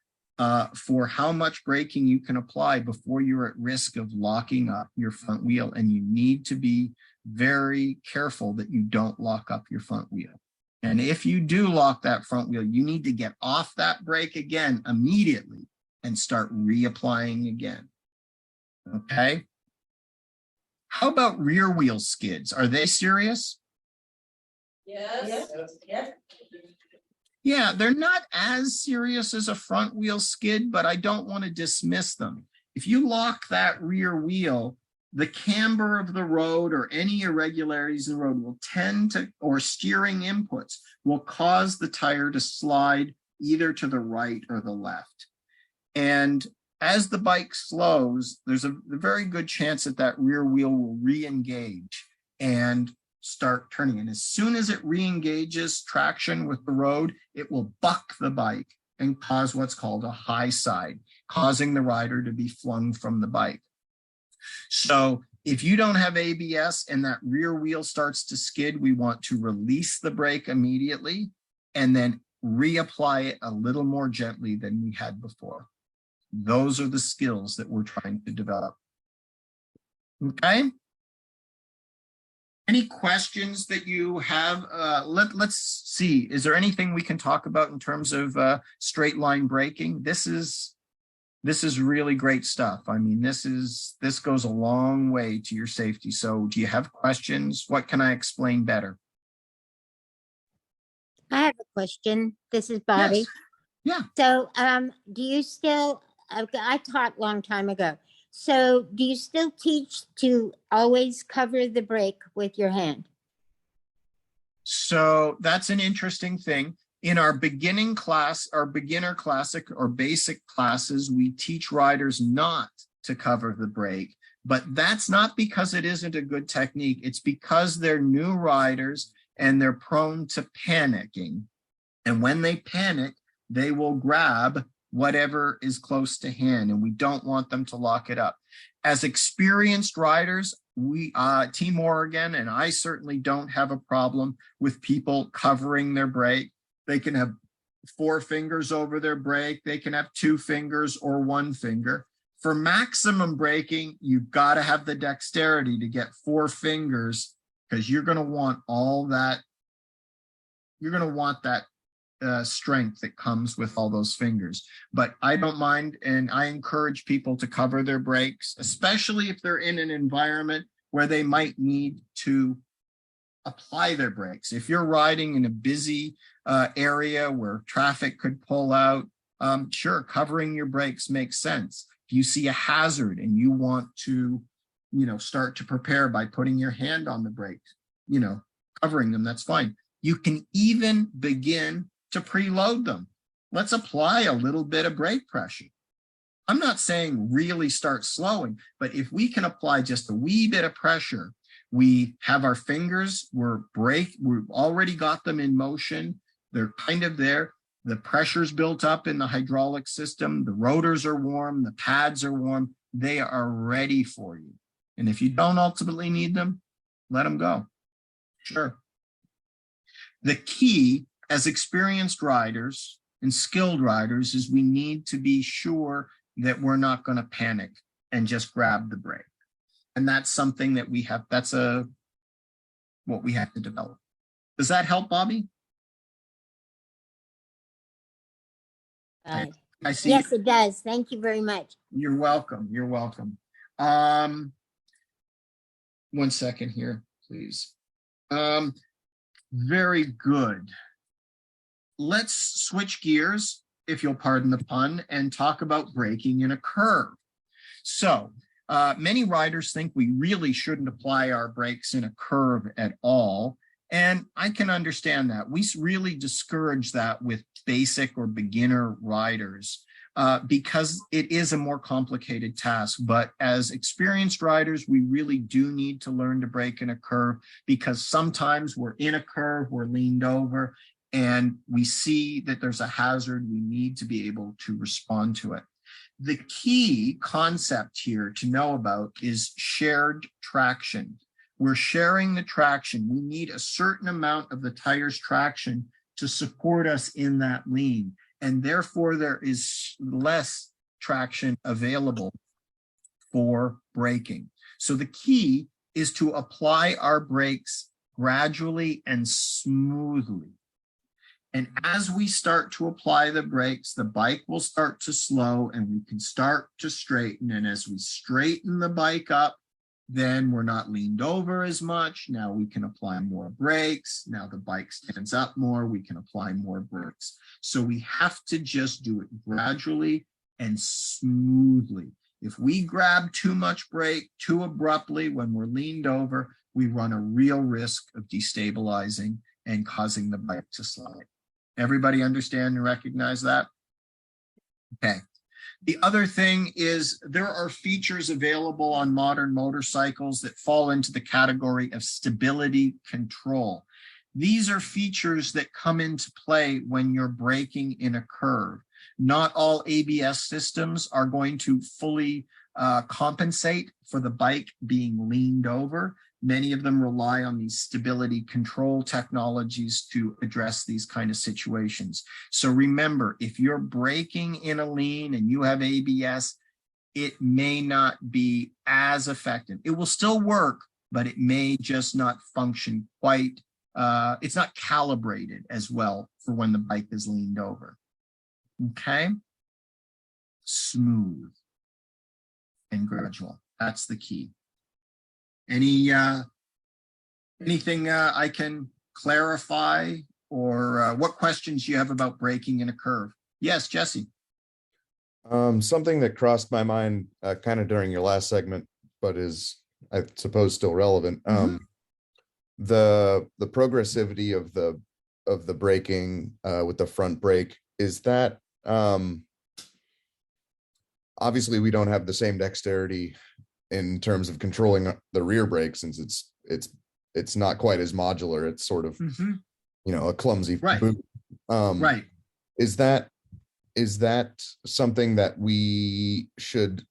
for how much braking you can apply before you're at risk of locking up your front wheel. And you need to be very careful that you don't lock up your front wheel. And if you do lock that front wheel, you need to get off that brake again immediately and start reapplying again. Okay? How about rear wheel skids? Are they serious? Yes. Yes. Yeah, they're not as serious as a front wheel skid, but I don't want to dismiss them. If you lock that rear wheel, the camber of the road or any irregularities in the road will tend to, or steering inputs will cause the tire to slide either to the right or the left. And as the bike slows, there's a very good chance that that rear wheel will re-engage and start turning. And as soon as it re-engages traction with the road, it will buck the bike and cause what's called a high side, causing the rider to be flung from the bike. So if you don't have ABS and that rear wheel starts to skid, we want to release the brake immediately and then reapply it a little more gently than we had before. Those are the skills that we're trying to develop. Okay. Any questions that you have? Let's see. Is there anything we can talk about in terms of straight line braking? This is really great stuff. I mean, this goes a long way to your safety. So do you have questions? What can I explain better? I have a question. This is Bobby. Yes. Yeah. So do you still, I taught a long time ago. So do you still teach to always cover the brake with your hand? So that's an interesting thing. In our beginning class, our beginner classic or basic classes, we teach riders not to cover the brake, but that's not because it isn't a good technique. It's because they're new riders and they're prone to panicking. And when they panic, they will grab whatever is close to hand, and we don't want them to lock it up. As experienced riders, we, Team Oregon, and I certainly don't have a problem with people covering their brake. They can have 4 fingers over their brake. They can have 2 fingers or 1 finger. For maximum braking, you've got to have the dexterity to get 4 fingers because you're going to want all that. You're going to want that strength that comes with all those fingers. But I don't mind, and I encourage people to cover their brakes, especially if they're in an environment where they might need to apply their brakes. If you're riding in a busy area where traffic could pull out, sure, covering your brakes makes sense. If you see a hazard and you want to, start to prepare by putting your hand on the brake, covering them, that's fine. You can even begin to preload them. Let's apply a little bit of brake pressure. I'm not saying really start slowing, but if we can apply just a wee bit of pressure, we have our fingers, we've already got them in motion. They're kind of there. The pressure's built up in the hydraulic system. The rotors are warm. The pads are warm. They are ready for you. And if you don't ultimately need them, let them go. Sure. The key as experienced riders and skilled riders is we need to be sure that we're not going to panic and just grab the brake. And that's something that we have, what we have to develop. Does that help, Bobby? I see. Yes, it does. Thank you very much. You're welcome. You're welcome. 1 second here, please. Very good. Let's switch gears, if you'll pardon the pun, and talk about braking in a curve. So many riders think we really shouldn't apply our brakes in a curve at all. And I can understand that. We really discourage that with basic or beginner riders because it is a more complicated task. But as experienced riders, we really do need to learn to brake in a curve, because sometimes we're in a curve, we're leaned over, and we see that there's a hazard. We need to be able to respond to it. The key concept here to know about is shared traction. We're sharing the traction. We need a certain amount of the tire's traction to support us in that lean, and therefore there is less traction available for braking. So the key is to apply our brakes gradually and smoothly. And as we start to apply the brakes, the bike will start to slow and we can start to straighten. And as we straighten the bike up, then we're not leaned over as much. Now we can apply more brakes. Now the bike stands up more, we can apply more brakes. So we have to just do it gradually and smoothly. If we grab too much brake too abruptly when we're leaned over, we run a real risk of destabilizing and causing the bike to slide. Everybody understand and recognize that? Okay. The other thing is there are features available on modern motorcycles that fall into the category of stability control. These are features that come into play when you're braking in a curve. Not all ABS systems are going to fully compensate for the bike being leaned over. Many of them rely on these stability control technologies to address these kind of situations. So remember, if you're braking in a lean and you have ABS, it may not be as effective. It will still work, but it may just not function quite. It's not calibrated as well for when the bike is leaned over. Okay? Smooth and gradual. That's the key. Anything I can clarify, or what questions you have about braking in a curve? Yes, Jesse. Something that crossed my mind kind of during your last segment, but is, I suppose, still relevant. The progressivity of the braking with the front brake, is that obviously we don't have the same dexterity in terms of controlling the rear brake, since it's not quite as modular. It's sort of a clumsy boot. Right. Is that something that we should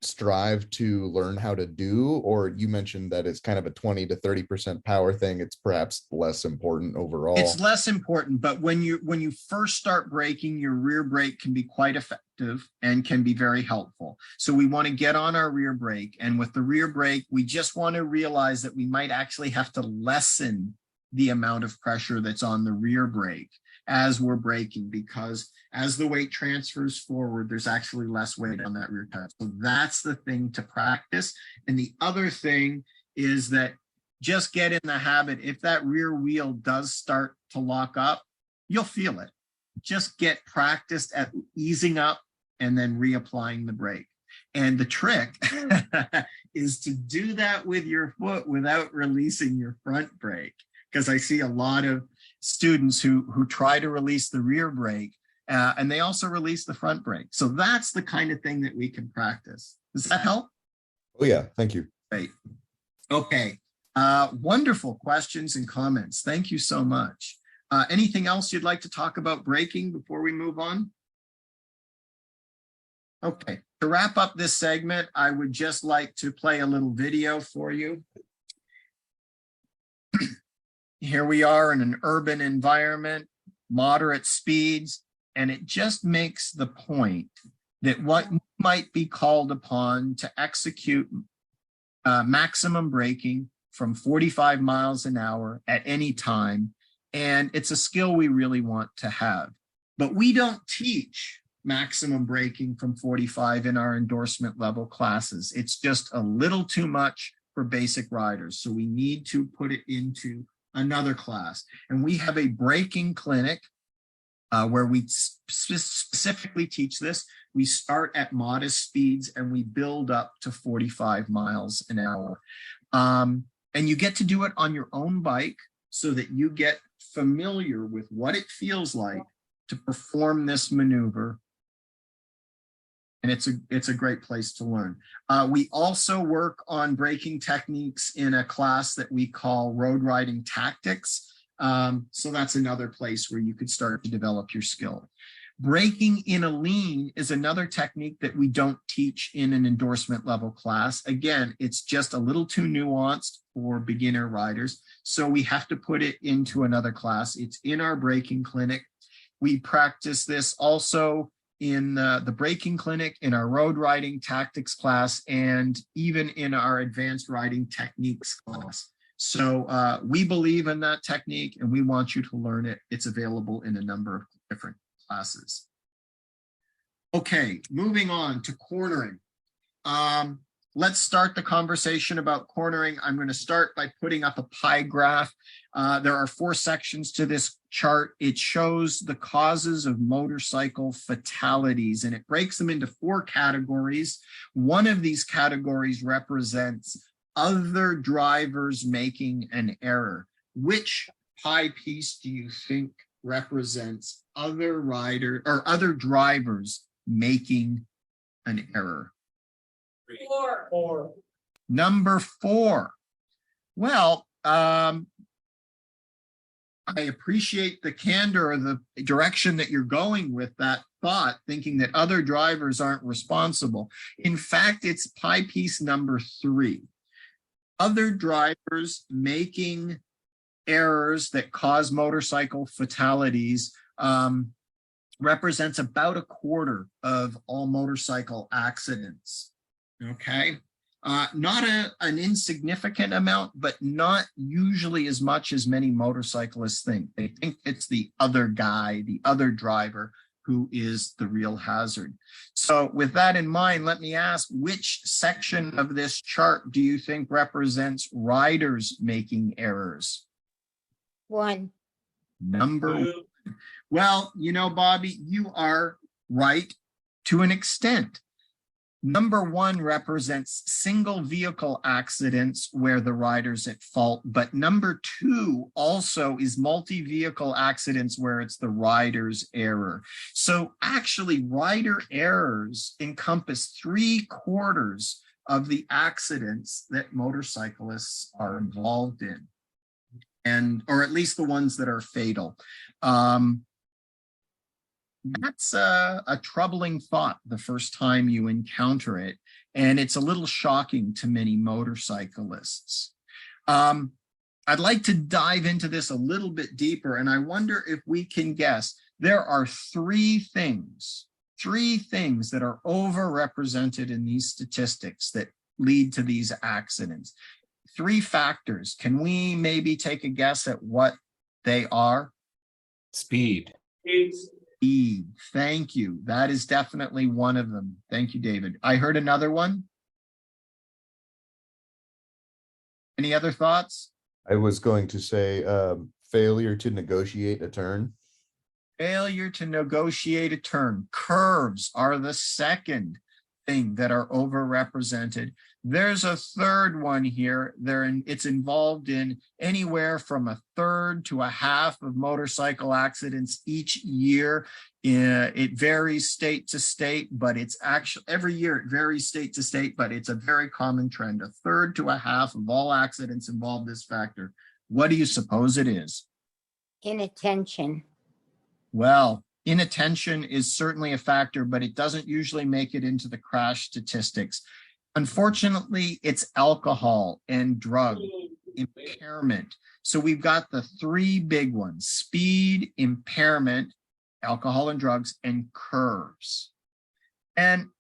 strive to learn how to do? Or you mentioned that it's kind of a 20 to 30% power thing. It's perhaps less important overall. It's less important, but when you first start braking, your rear brake can be quite effective and can be very helpful. So we want to get on our rear brake, and with the rear brake, we just want to realize that we might actually have to lessen the amount of pressure that's on the rear brake as we're braking, because as the weight transfers forward, there's actually less weight on that rear tire. So that's the thing to practice. And the other thing is that just get in the habit. If that rear wheel does start to lock up, you'll feel it. Just get practiced at easing up and then reapplying the brake. And the trick is to do that with your foot without releasing your front brake, because I see a lot of students who try to release the rear brake and they also release the front brake. So that's the kind of thing that we can practice. Does that help? Oh yeah, thank you. Great. Okay. Wonderful questions and comments. Thank you so much. Anything else you'd like to talk about braking before we move on? Okay. To wrap up this segment, I would just like to play a little video for you. Here we are in an urban environment, moderate speeds, and it just makes the point that what might be called upon to execute maximum braking from 45 miles an hour at any time, and it's a skill we really want to have. But we don't teach maximum braking from 45 in our endorsement level classes. It's just a little too much for basic riders, so we need to put it into another class. And we have a braking clinic where we specifically teach this. We start at modest speeds and we build up to 45 miles an hour. And you get to do it on your own bike. so that you get familiar with what it feels like to perform this maneuver. And it's a great place to learn. We also work on braking techniques in a class that we call road riding tactics. So that's another place where you could start to develop your skill. Braking in a lean is another technique that we don't teach in an endorsement level class. Again, it's just a little too nuanced for beginner riders. So we have to put it into another class. It's in our braking clinic. We practice this also in the braking clinic, in our road riding tactics class, and even in our advanced riding techniques class. So we believe in that technique and we want you to learn it. It's available in a number of different classes. Okay, moving on to cornering. Let's start the conversation about cornering. I'm going to start by putting up a pie graph. There are 4 sections to this chart. It shows the causes of motorcycle fatalities, and it breaks them into 4 categories. One of these categories represents other drivers making an error. Which pie piece do you think represents other drivers making an error? 4. Number 4. Well, I appreciate the candor or the direction that you're going with that thought, thinking that other drivers aren't responsible. In fact, it's pie piece number 3. Other drivers making errors that cause motorcycle fatalities represents about 1/4 of all motorcycle accidents. Okay. Not an insignificant amount, but not usually as much as many motorcyclists think. They think it's the other guy, the other driver, who is the real hazard. So with that in mind, let me ask, which section of this chart do you think represents riders making errors? 1. Number 1. Well, you know, Bobby, you are right to an extent. Number 1 represents single vehicle accidents where the rider's at fault, but number 2 also is multi-vehicle accidents where it's the rider's error. So actually, rider errors encompass 3/4 of the accidents that motorcyclists are involved in, or at least the ones that are fatal. That's a troubling thought the first time you encounter it, and it's a little shocking to many motorcyclists. I'd like to dive into this a little bit deeper, and I wonder if we can guess. There are 3 things that are overrepresented in these statistics that lead to these accidents. 3 factors. Can we maybe take a guess at what they are? Speed. Speed. Thank you. That is definitely one of them. Thank you, David. I heard another one. Any other thoughts? I was going to say failure to negotiate a turn. Failure to negotiate a turn. Curves are the second thing that are overrepresented. There's a third one here. It's involved in anywhere from 1/3 to 1/2 of motorcycle accidents each year. It varies state to state, but it's actually every year it varies state to state, but it's a very common trend. 1/3 to 1/2 of all accidents involve this factor. What do you suppose it is? Inattention. Well, inattention is certainly a factor, but it doesn't usually make it into the crash statistics. Unfortunately, it's alcohol and drug impairment. So we've got the 3 big ones: speed, impairment, alcohol and drugs, and curves. And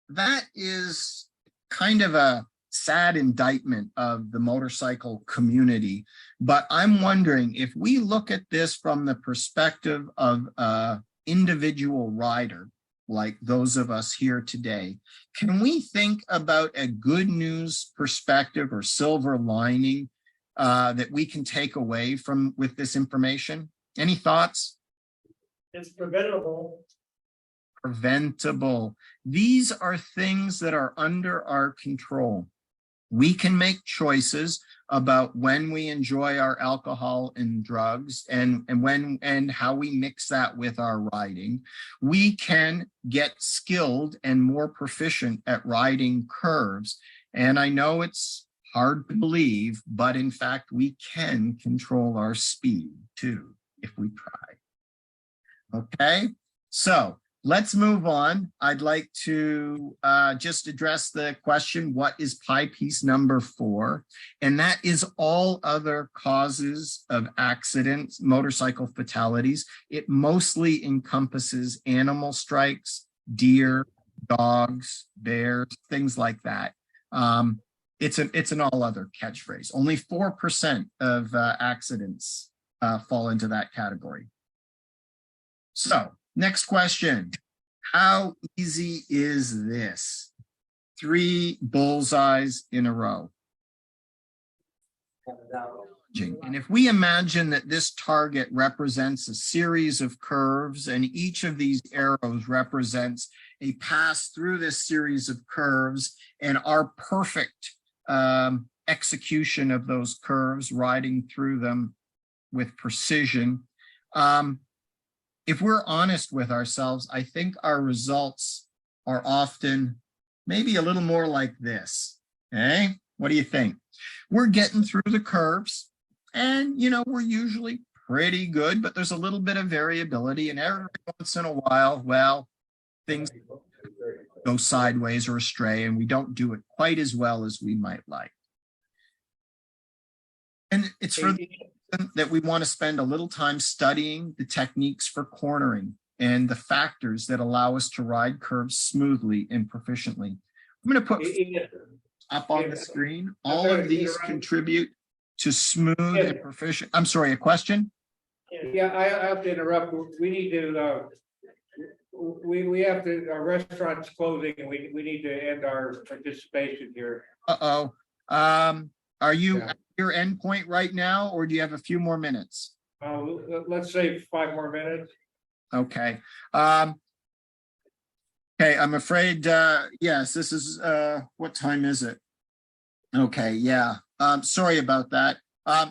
that is kind of a sad indictment of the motorcycle community. But I'm wondering, if we look at this from the perspective of an individual rider, like those of us here today, can we think about a good news perspective or silver lining that we can take away with this information? Any thoughts? It's preventable. Preventable. These are things that are under our control. We can make choices about when we enjoy our alcohol and drugs and when and how we mix that with our riding. We can get skilled and more proficient at riding curves. And I know it's hard to believe, but in fact, we can control our speed too, if we try. Okay, so let's move on. I'd like to just address the question, what is pie piece number 4? And that is all other causes of accidents, motorcycle fatalities. It mostly encompasses animal strikes, deer, dogs, bears, things like that. It's an all other catchphrase. Only 4% of accidents fall into that category. So, next question. How easy is this? 3 bullseyes in a row. And if we imagine that this target represents a series of curves and each of these arrows represents a pass through this series of curves and our perfect execution of those curves, riding through them with precision, if we're honest with ourselves, I think our results are often maybe a little more like this. Okay, what do you think? We're getting through the curves and, we're usually pretty good, but there's a little bit of variability. And every once in a while, well, things go sideways or astray and we don't do it quite as well as we might like. And it's for that we want to spend a little time studying the techniques for cornering and the factors that allow us to ride curves smoothly and proficiently. I'm going to put up on the screen. All of these contribute to smooth and proficient. I'm sorry, a question? Yeah, I have to interrupt. We need to, we have to, our restaurant's closing and we need to end our participation here. Uh-oh. Are you at your end point right now, or do you have a few more minutes? Let's say 5 more minutes. Okay. Okay, I'm afraid, yes, this is, what time is it? Okay, yeah. Sorry about that.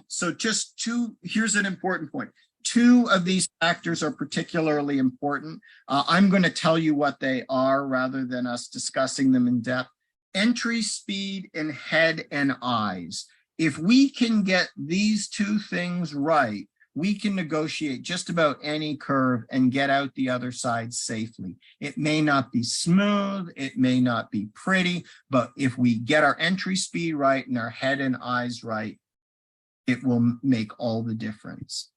So just here's an important point. 2 of these factors are particularly important. I'm going to tell you what they are rather than us discussing them in depth. Entry speed and head and eyes. If we can get these 2 things right, we can negotiate just about any curve and get out the other side safely. It may not be smooth, it may not be pretty, but if we get our entry speed right and our head and eyes right, it will make all the difference.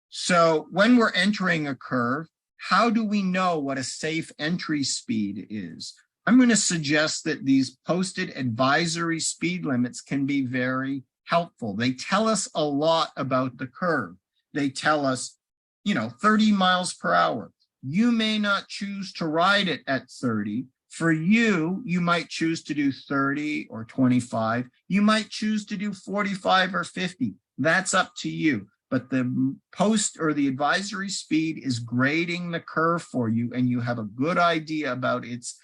So when we're entering a curve, how do we know what a safe entry speed is? I'm going to suggest that these posted advisory speed limits can be very helpful. They tell us a lot about the curve. They tell us, 30 miles per hour. You may not choose to ride it at 30. For you, you might choose to do 30 or 25. You might choose to do 45 or 50. That's up to you. But the post or the advisory speed is grading the curve for you, and you have a good idea about its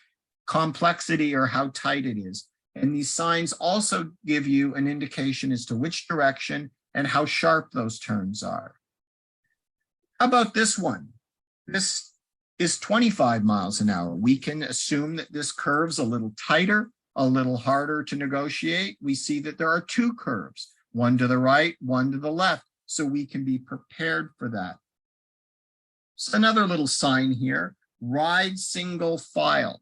complexity or how tight it is. And these signs also give you an indication as to which direction and how sharp those turns are. How about this one? This is 25 miles an hour. We can assume that this curve's a little tighter, a little harder to negotiate. We see that there are 2 curves, one to the right, one to the left, so we can be prepared for that. So another little sign here, ride single file.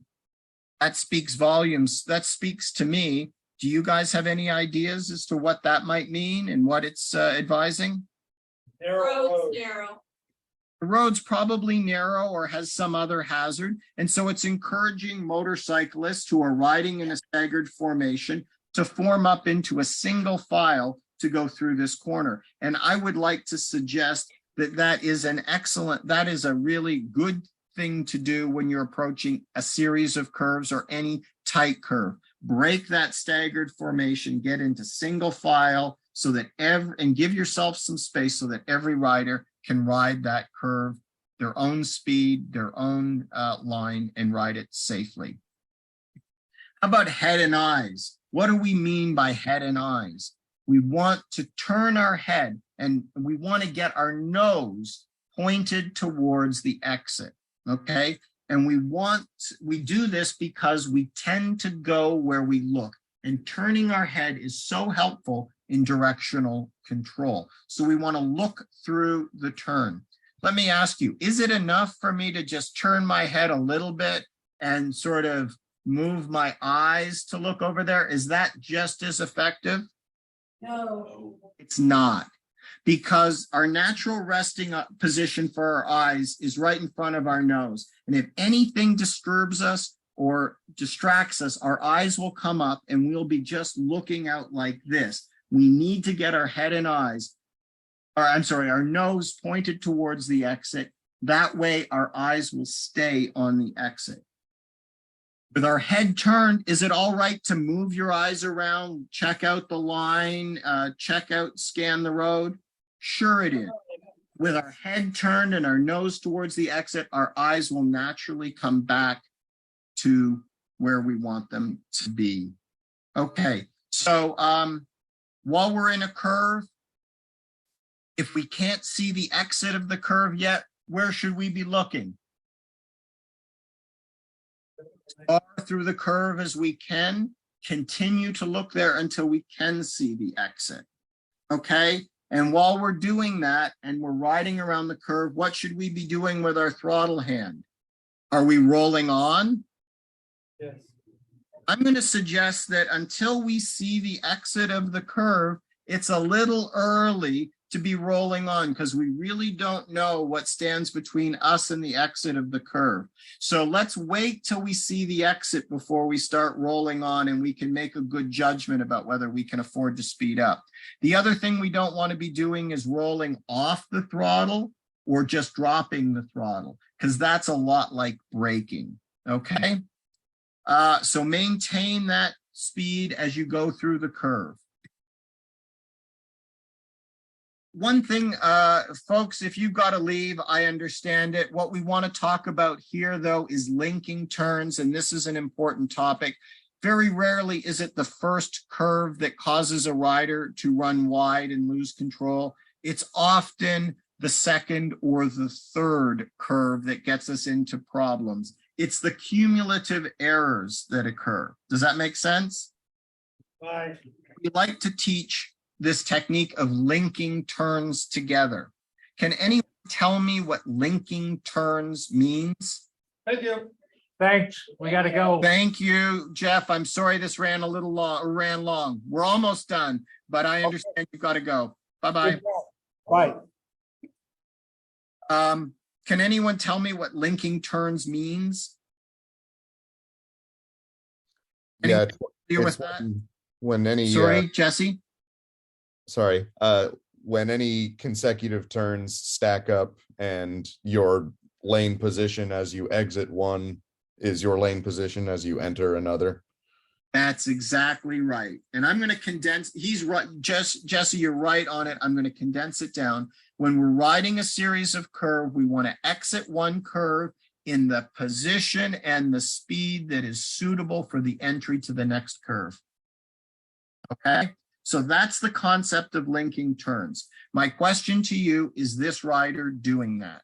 That speaks volumes. That speaks to me. Do you guys have any ideas as to what that might mean and what it's advising? Road's narrow. The road's probably narrow or has some other hazard. And so it's encouraging motorcyclists who are riding in a staggered formation to form up into a single file to go through this corner. And I would like to suggest that that is a really good thing to do when you're approaching a series of curves or any tight curve. Break that staggered formation, get into single file so that and give yourself some space so that every rider can ride that curve, their own speed, their own line, and ride it safely. How about head and eyes? What do we mean by head and eyes? We want to turn our head and we want to get our nose pointed towards the exit, okay? And we do this because we tend to go where we look, and turning our head is so helpful in directional control. So we want to look through the turn. Let me ask you, is it enough for me to just turn my head a little bit and sort of move my eyes to look over there? Is that just as effective? No. It's not, because our natural resting position for our eyes is right in front of our nose. And if anything disturbs us or distracts us, our eyes will come up and we'll be just looking out like this. We need to get our head and eyes, or I'm sorry, our nose pointed towards the exit. That way our eyes will stay on the exit. With our head turned, is it all right to move your eyes around, check out the line, scan the road? Sure it is. With our head turned and our nose towards the exit, our eyes will naturally come back to where we want them to be. Okay, so while we're in a curve, if we can't see the exit of the curve yet, where should we be looking? As far through the curve as we can, continue to look there until we can see the exit. Okay, and while we're doing that and we're riding around the curve, what should we be doing with our throttle hand? Are we rolling on? Yes. I'm going to suggest that until we see the exit of the curve, it's a little early to be rolling on because we really don't know what stands between us and the exit of the curve. So let's wait till we see the exit before we start rolling on, and we can make a good judgment about whether we can afford to speed up. The other thing we don't want to be doing is rolling off the throttle or just dropping the throttle, because that's a lot like braking, okay? So maintain that speed as you go through the curve. One thing, folks, if you've got to leave, I understand it. What we want to talk about here, though, is linking turns, and this is an important topic. Very rarely is it the first curve that causes a rider to run wide and lose control. It's often the second or the third curve that gets us into problems. It's the cumulative errors that occur. Does that make sense? Right. We like to teach this technique of linking turns together. Can anyone tell me what linking turns means? Thank you. Thanks. We got to go. Thank you, Jeff. I'm sorry this ran a little long, or ran long. We're almost done, but I understand you've got to go. Bye-bye. Bye. Can anyone tell me what linking turns means? Yeah, Anyone deal with it's that? when any Sorry, Jesse? sorry, when any consecutive turns stack up and your lane position as you exit one is your lane position as you enter another. That's exactly right. And I'm going to condense, he's right, Jesse, you're right on it. I'm going to condense it down. When we're riding a series of curve, we want to exit one curve in the position and the speed that is suitable for the entry to the next curve. Okay, so that's the concept of linking turns. My question to you, is this rider doing that?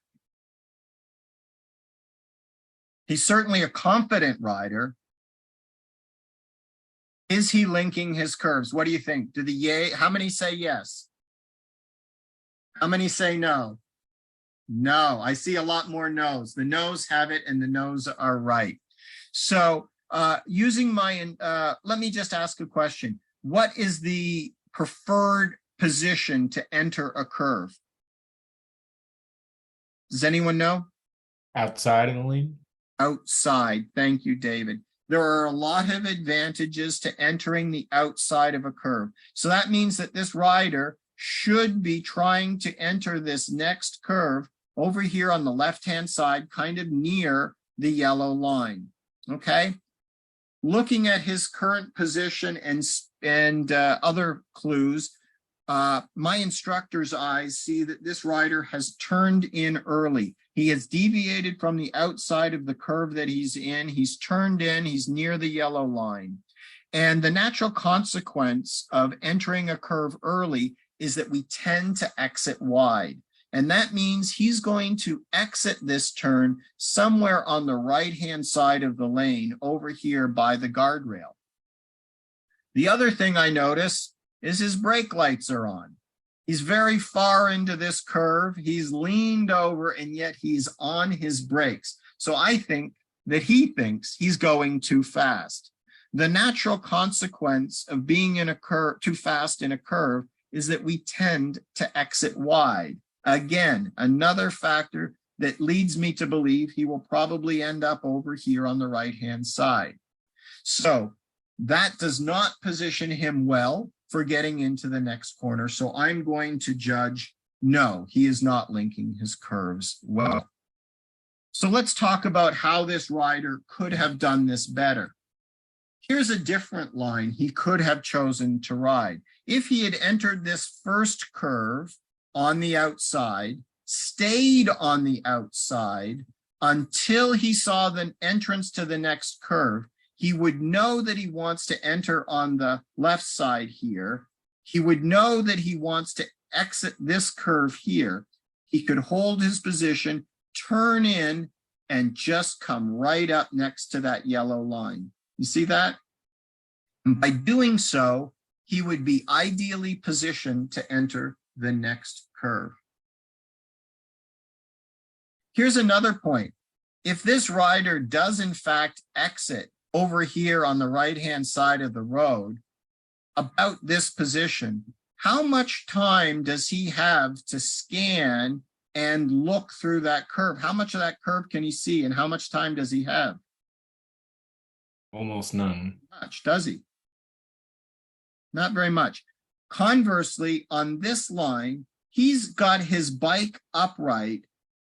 He's certainly a confident rider. Is he linking his curves? What do you think? Do the yay? How many say yes? How many say no? No, I see a lot more no's. The no's have it and the no's are right. So using my, let me just ask a question. What is the preferred position to enter a curve? Does anyone know? Outside of the lane? Outside. Thank you, David. There are a lot of advantages to entering the outside of a curve. So that means that this rider should be trying to enter this next curve over here on the left-hand side, kind of near the yellow line, okay? Looking at his current position and other clues, my instructor's eyes see that this rider has turned in early. He has deviated from the outside of the curve that he's in. He's turned in, he's near the yellow line. And the natural consequence of entering a curve early is that we tend to exit wide. And that means he's going to exit this turn somewhere on the right-hand side of the lane over here by the guardrail. The other thing I notice is his brake lights are on. He's very far into this curve. He's leaned over and yet he's on his brakes. So I think that he thinks he's going too fast. The natural consequence of being in a curve, too fast in a curve, is that we tend to exit wide. Again, another factor that leads me to believe he will probably end up over here on the right-hand side. So that does not position him well for getting into the next corner. So I'm going to judge, no, he is not linking his curves well. So let's talk about how this rider could have done this better. Here's a different line he could have chosen to ride. If he had entered this first curve on the outside, stayed on the outside until he saw the entrance to the next curve, he would know that he wants to enter on the left side here. He would know that he wants to exit this curve here. He could hold his position, turn in, and just come right up next to that yellow line. You see that? And by doing so, he would be ideally positioned to enter the next curve. Here's another point. If this rider does in fact exit over here on the right-hand side of the road, about this position, how much time does he have to scan and look through that curve? How much of that curve can he see and how much time does he have? Almost none. Much, does he? Not very much. Conversely, on this line, he's got his bike upright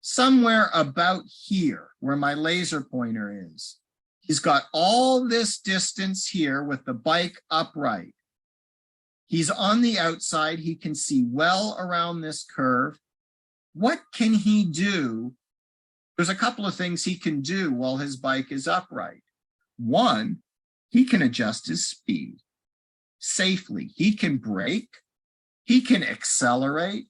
somewhere about here where my laser pointer is. He's got all this distance here with the bike upright. He's on the outside. He can see well around this curve. What can he do? There's a couple of things he can do while his bike is upright. One, he can adjust his speed safely. He can brake, he can accelerate,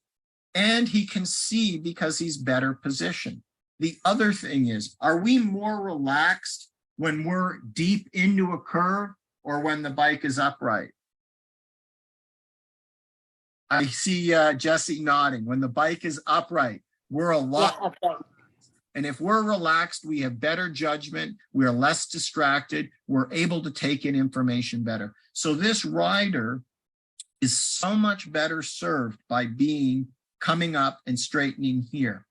and he can see because he's better positioned. The other thing is, are we more relaxed when we're deep into a curve or when the bike is upright? I see Jesse nodding. When the bike is upright, we're a lot. Yeah, upright. And if we're relaxed, we have better judgment. We're less distracted. We're able to take in information better. So this rider is so much better served by coming up and straightening here.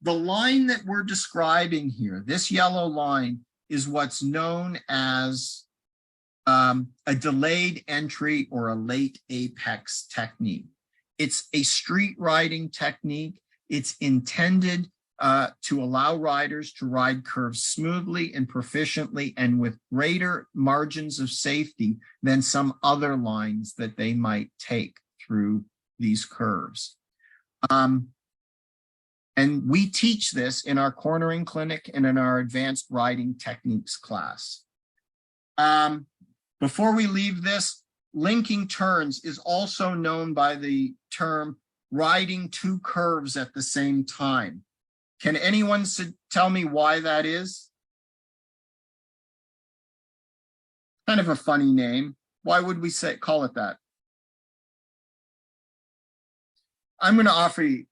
The line that we're describing here, this yellow line, is what's known as a delayed entry or a late apex technique. It's a street riding technique. It's intended to allow riders to ride curves smoothly and proficiently and with greater margins of safety than some other lines that they might take through these curves. And we teach this in our cornering clinic and in our advanced riding techniques class. Before we leave this, linking turns is also known by the term riding two curves at the same time. Can anyone tell me why that is? Kind of a funny name. Why would we call it that? I'm going to offer you.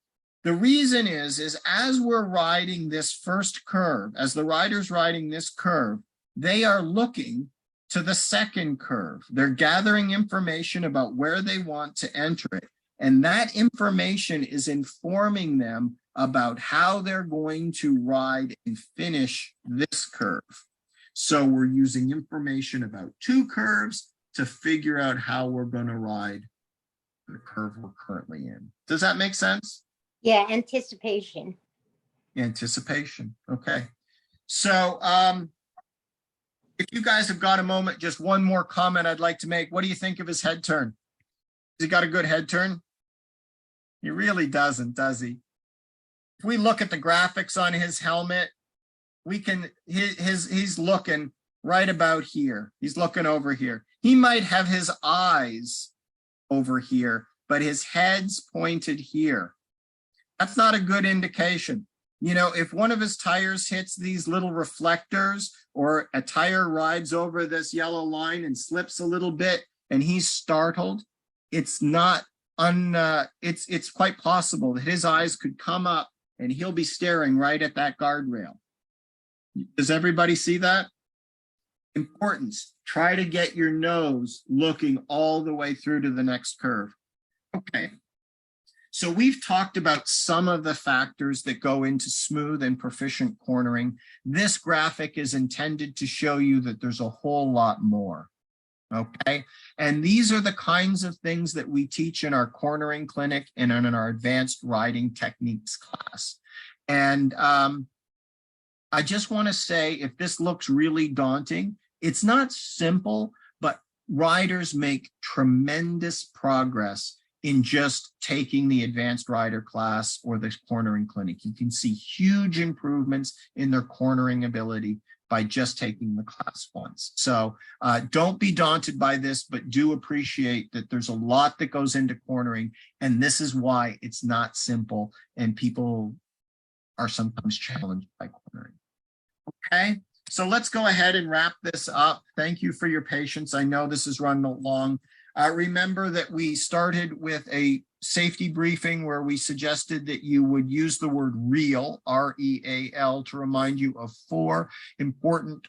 The reason is as we're riding this first curve, as the rider's riding this curve, they are looking to the second curve. They're gathering information about where they want to enter it. And that information is informing them about how they're going to ride and finish this curve. So we're using information about two curves to figure out how we're going to ride the curve we're currently in. Does that make sense? Yeah, anticipation. Anticipation. Okay. So if you guys have got a moment, just one more comment I'd like to make. What do you think of his head turn? he got a good head turn? He really doesn't, does he? If we look at the graphics on his helmet, we can, he's looking right about here. He's looking over here. He might have his eyes over here, but his head's pointed here. That's not a good indication. You know, if one of his tires hits these little reflectors, or a tire rides over this yellow line and slips a little bit and he's startled, it's not it's quite possible that his eyes could come up and he'll be staring right at that guardrail. Does everybody see that? Importance, try to get your nose looking all the way through to the next curve. Okay. So we've talked about some of the factors that go into smooth and proficient cornering. This graphic is intended to show you that there's a whole lot more. Okay. And these are the kinds of things that we teach in our cornering clinic and in our advanced riding techniques class. And I just want to say, if this looks really daunting, it's not simple, but riders make tremendous progress in just taking the advanced rider class or the cornering clinic. You can see huge improvements in their cornering ability by just taking the class once. So don't be daunted by this, but do appreciate that there's a lot that goes into cornering, and this is why it's not simple and people are sometimes challenged by cornering. Okay, so let's go ahead and wrap this up. Thank you for your patience. I know this has run long. Remember that we started with a safety briefing where we suggested that you would use the word REAL, R-E-A-L, to remind you of 4 important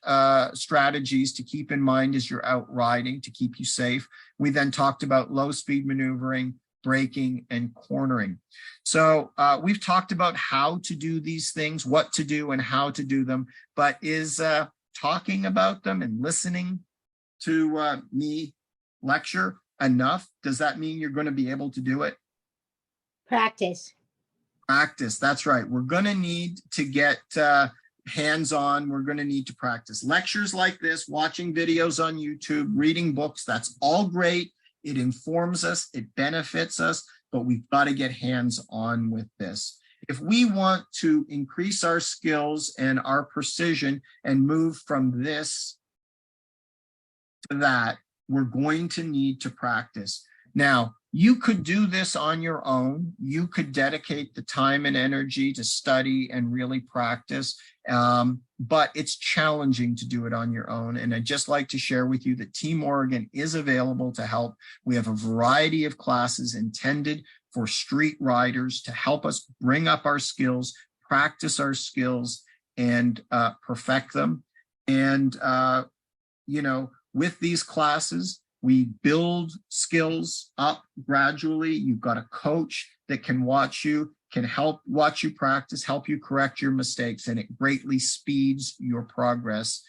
strategies to keep in mind as you're out riding to keep you safe. We then talked about low speed maneuvering, braking, and cornering. So we've talked about how to do these things, what to do and how to do them, but is talking about them and listening to me lecture enough? Does that mean you're going to be able to do it? Practice. Practice, that's right. We're going to need to get hands-on. We're going to need to practice. Lectures like this, watching videos on YouTube, reading books, that's all great. It informs us, it benefits us, but we've got to get hands-on with this. If we want to increase our skills and our precision and move from this to that, we're going to need to practice. Now, you could do this on your own. You could dedicate the time and energy to study and really practice, but it's challenging to do it on your own. And I'd just like to share with you that Team Oregon is available to help. We have a variety of classes intended for street riders to help us bring up our skills, practice our skills, and perfect them. And, you know, with these classes, we build skills up gradually. You've got a coach that can watch you, can help watch you practice, help you correct your mistakes, and it greatly speeds your progress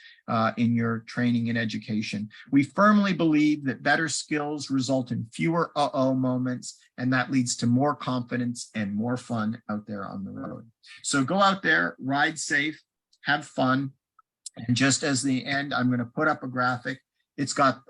in your training and education. We firmly believe that better skills result in fewer uh-oh moments, and that leads to more confidence and more fun out there on the road. So go out there, ride safe, have fun. And just as the end, I'm going to put up a graphic. It's got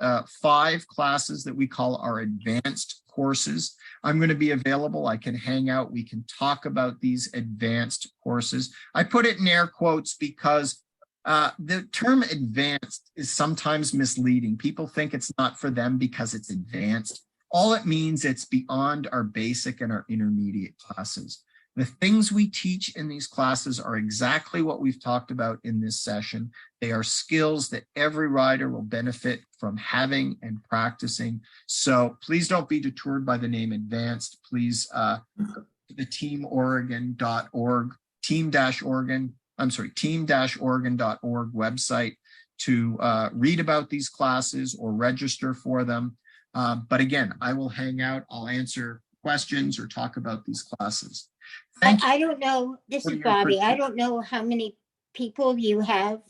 5 classes that we call our advanced courses. I'm going to be available. I can hang out. We can talk about these advanced courses. I put it in air quotes because the term advanced is sometimes misleading. People think it's not for them because it's advanced. All it means, it's beyond our basic and our intermediate classes. The things we teach in these classes are exactly what we've talked about in this session. They are skills that every rider will benefit from having and practicing. So please don't be deterred by the name advanced. Please go to the teamoregon.org, team-oregon.org website to read about these classes or register for them. But again, I will hang out. I'll answer questions or talk about these classes. I don't know. This is Bobby. I don't know how many people you have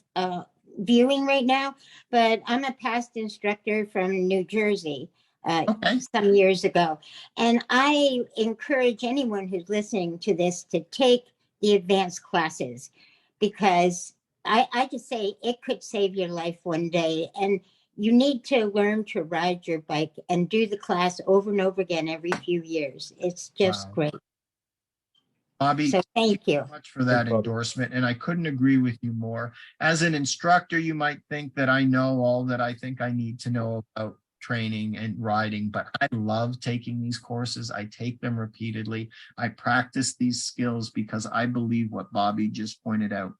viewing right now, but I'm a past instructor from New Jersey some years ago. And I encourage anyone who's listening to this to take the advanced classes, because I just say it could save your life one day. And you need to learn to ride your bike and do the class over and over again every few years. It's just Wow. great. Bobby, So thank you. so much for that endorsement, and I couldn't agree with you more. As an instructor, you might think that I know all that I think I need to know about training and riding, but I love taking these courses. I take them repeatedly. I practice these skills because I believe what Bobby just pointed out.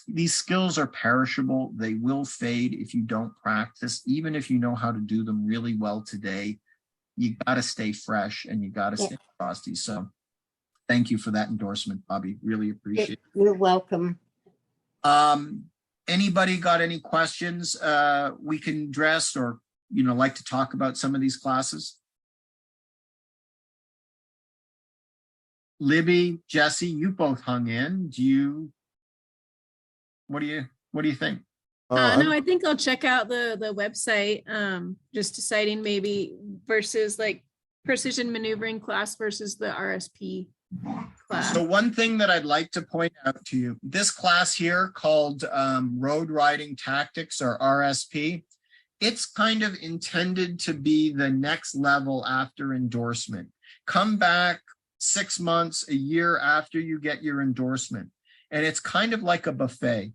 These skills are perishable. They will fade if you don't practice. Even if you know how to do them really well today, you got to stay fresh and you got to stay frosty. So thank you for that endorsement, Bobby. Really appreciate it. You're welcome. Anybody got any questions we can address or, like to talk about some of these classes? Libby, Jesse, you both hung in. What do you think? No, I think I'll check out the website, just deciding maybe versus like precision maneuvering class versus the RSP class. So one thing that I'd like to point out to you, this class here called Road Riding Tactics or RSP, it's kind of intended to be the next level after endorsement. Come back 6 months, a year after you get your endorsement. And it's kind of like a buffet.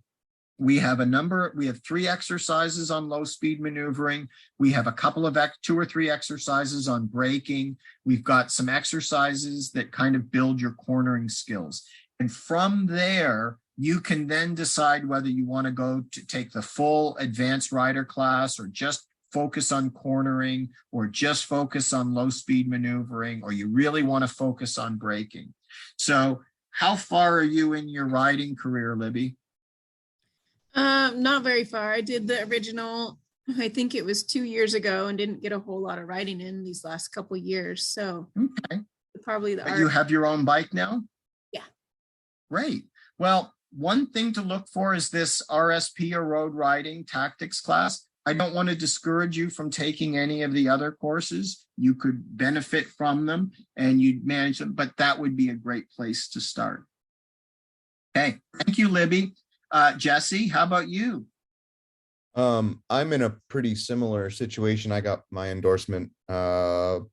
We have 3 exercises on low speed maneuvering. We have a couple of 2 or 3 exercises on braking. We've got some exercises that kind of build your cornering skills. And from there, you can then decide whether you want to go to take the full advanced rider class or just focus on cornering or just focus on low speed maneuvering, or you really want to focus on braking. So how far are you in your riding career, Libby? Not very far. I did the original, I think it was 2 years ago, and didn't get a whole lot of riding in these last couple of years. So okay. Probably you have your own bike now? Yeah. Great. Well, one thing to look for is this RSP or road riding tactics class. I don't want to discourage you from taking any of the other courses. You could benefit from them and you'd manage them, but that would be a great place to start. Okay. Thank you, Libby. Jesse, how about you? I'm in a pretty similar situation. I got my endorsement about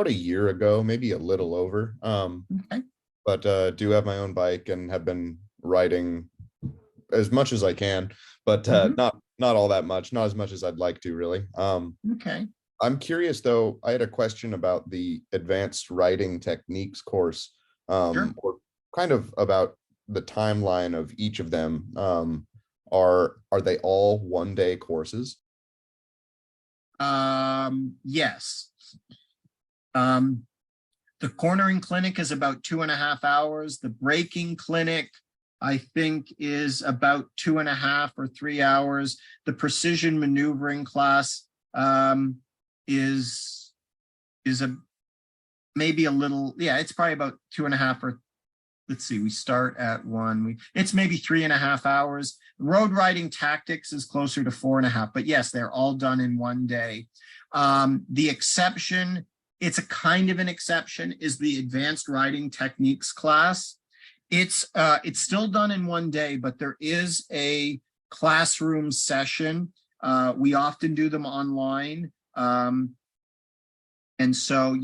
a year ago, maybe a little over. Okay. But do have my own bike and have been riding as much as I can, but not all that much, not as much as I'd like to, really. Okay. I'm curious though, I had a question about the advanced riding techniques course, Sure. or kind of about the timeline of each of them. Are they all 1-day courses? Yes. The cornering clinic is about 2.5 hours. The braking clinic, I think, is about 2.5 or 3 hours. The precision maneuvering class is maybe a little, it's probably about 2.5 or, let's see, we start at 1. It's maybe 3.5 hours. Road riding tactics is closer to 4.5, but yes, they're all done in 1 day. The exception, it's a kind of an exception, is the advanced riding techniques class. It's still done in 1 day, but there is a classroom session. We often do them online. And so,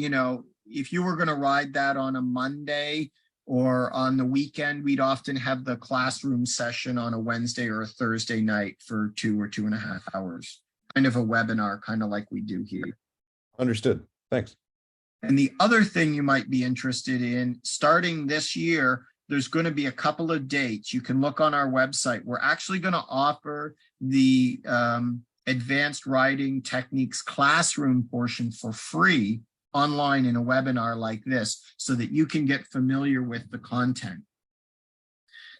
if you were going to ride that on a Monday or on the weekend, we'd often have the classroom session on a Wednesday or a Thursday night for 2 or 2.5 hours. Kind of a webinar, kind of like we do here. Understood. Thanks. And the other thing you might be interested in, starting this year, there's going to be a couple of dates. You can look on our website. We're actually going to offer the advanced riding techniques classroom portion for free online in a webinar like this, so that you can get familiar with the content.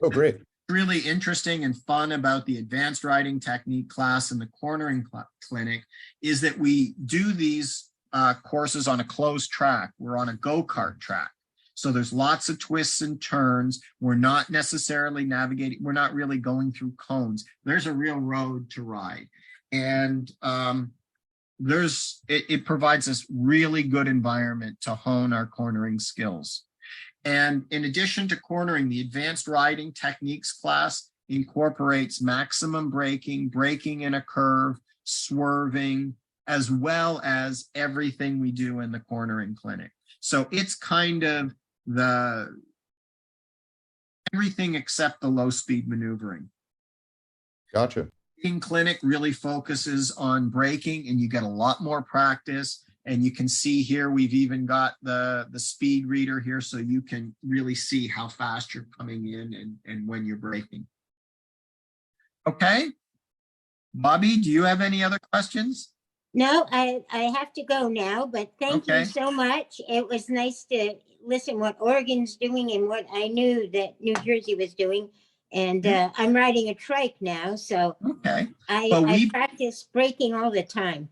Oh, great. Really interesting and fun about the advanced riding technique class and the cornering clinic is that we do these courses on a closed track. We're on a go-kart track. So there's lots of twists and turns. We're not necessarily navigating. We're not really going through cones. There's a real road to ride. And it provides us really good environment to hone our cornering skills. And in addition to cornering, the advanced riding techniques class incorporates maximum braking, braking in a curve, swerving, as well as everything we do in the cornering clinic. So it's kind of everything except the low speed maneuvering. Gotcha. In clinic really focuses on braking, and you get a lot more practice. And you can see here, we've even got the speed reader here, so you can really see how fast you're coming in and when you're braking. Okay. Bobby, do you have any other questions? No, I have to go now, but thank you so much. It was nice to listen what Oregon's doing and what I knew that New Jersey was doing. And I'm riding a trike now, so I practice braking all the time.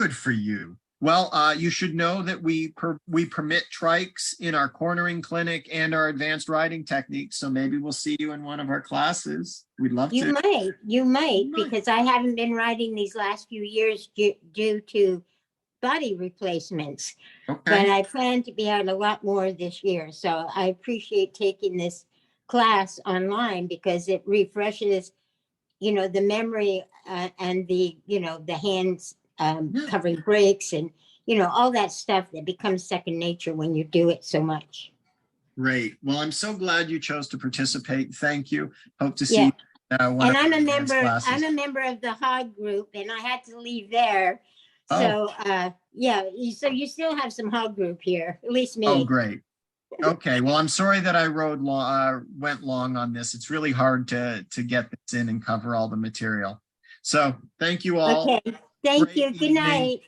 Good for you. Well, you should know that we permit trikes in our cornering clinic and our advanced riding techniques. So maybe we'll see you in one of our classes. We'd love to. You might, because I haven't been riding these last few years due to body replacements. Okay. But I plan to be out a lot more this year. So I appreciate taking this class online because it refreshes, the memory and the hands covering brakes and all that stuff that becomes second nature when you do it so much. Great. Well, I'm so glad you chose to participate. Thank you. Hope to see you. And I'm a member of the HOG group, and I had to leave there. So so you still have some HOG group here, at least me. Oh, great. Okay. Well, I'm sorry that I went long on this. It's really hard to get this in and cover all the material. So thank you all. Okay. Thank you. Good night.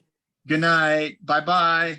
Good night. Bye-bye.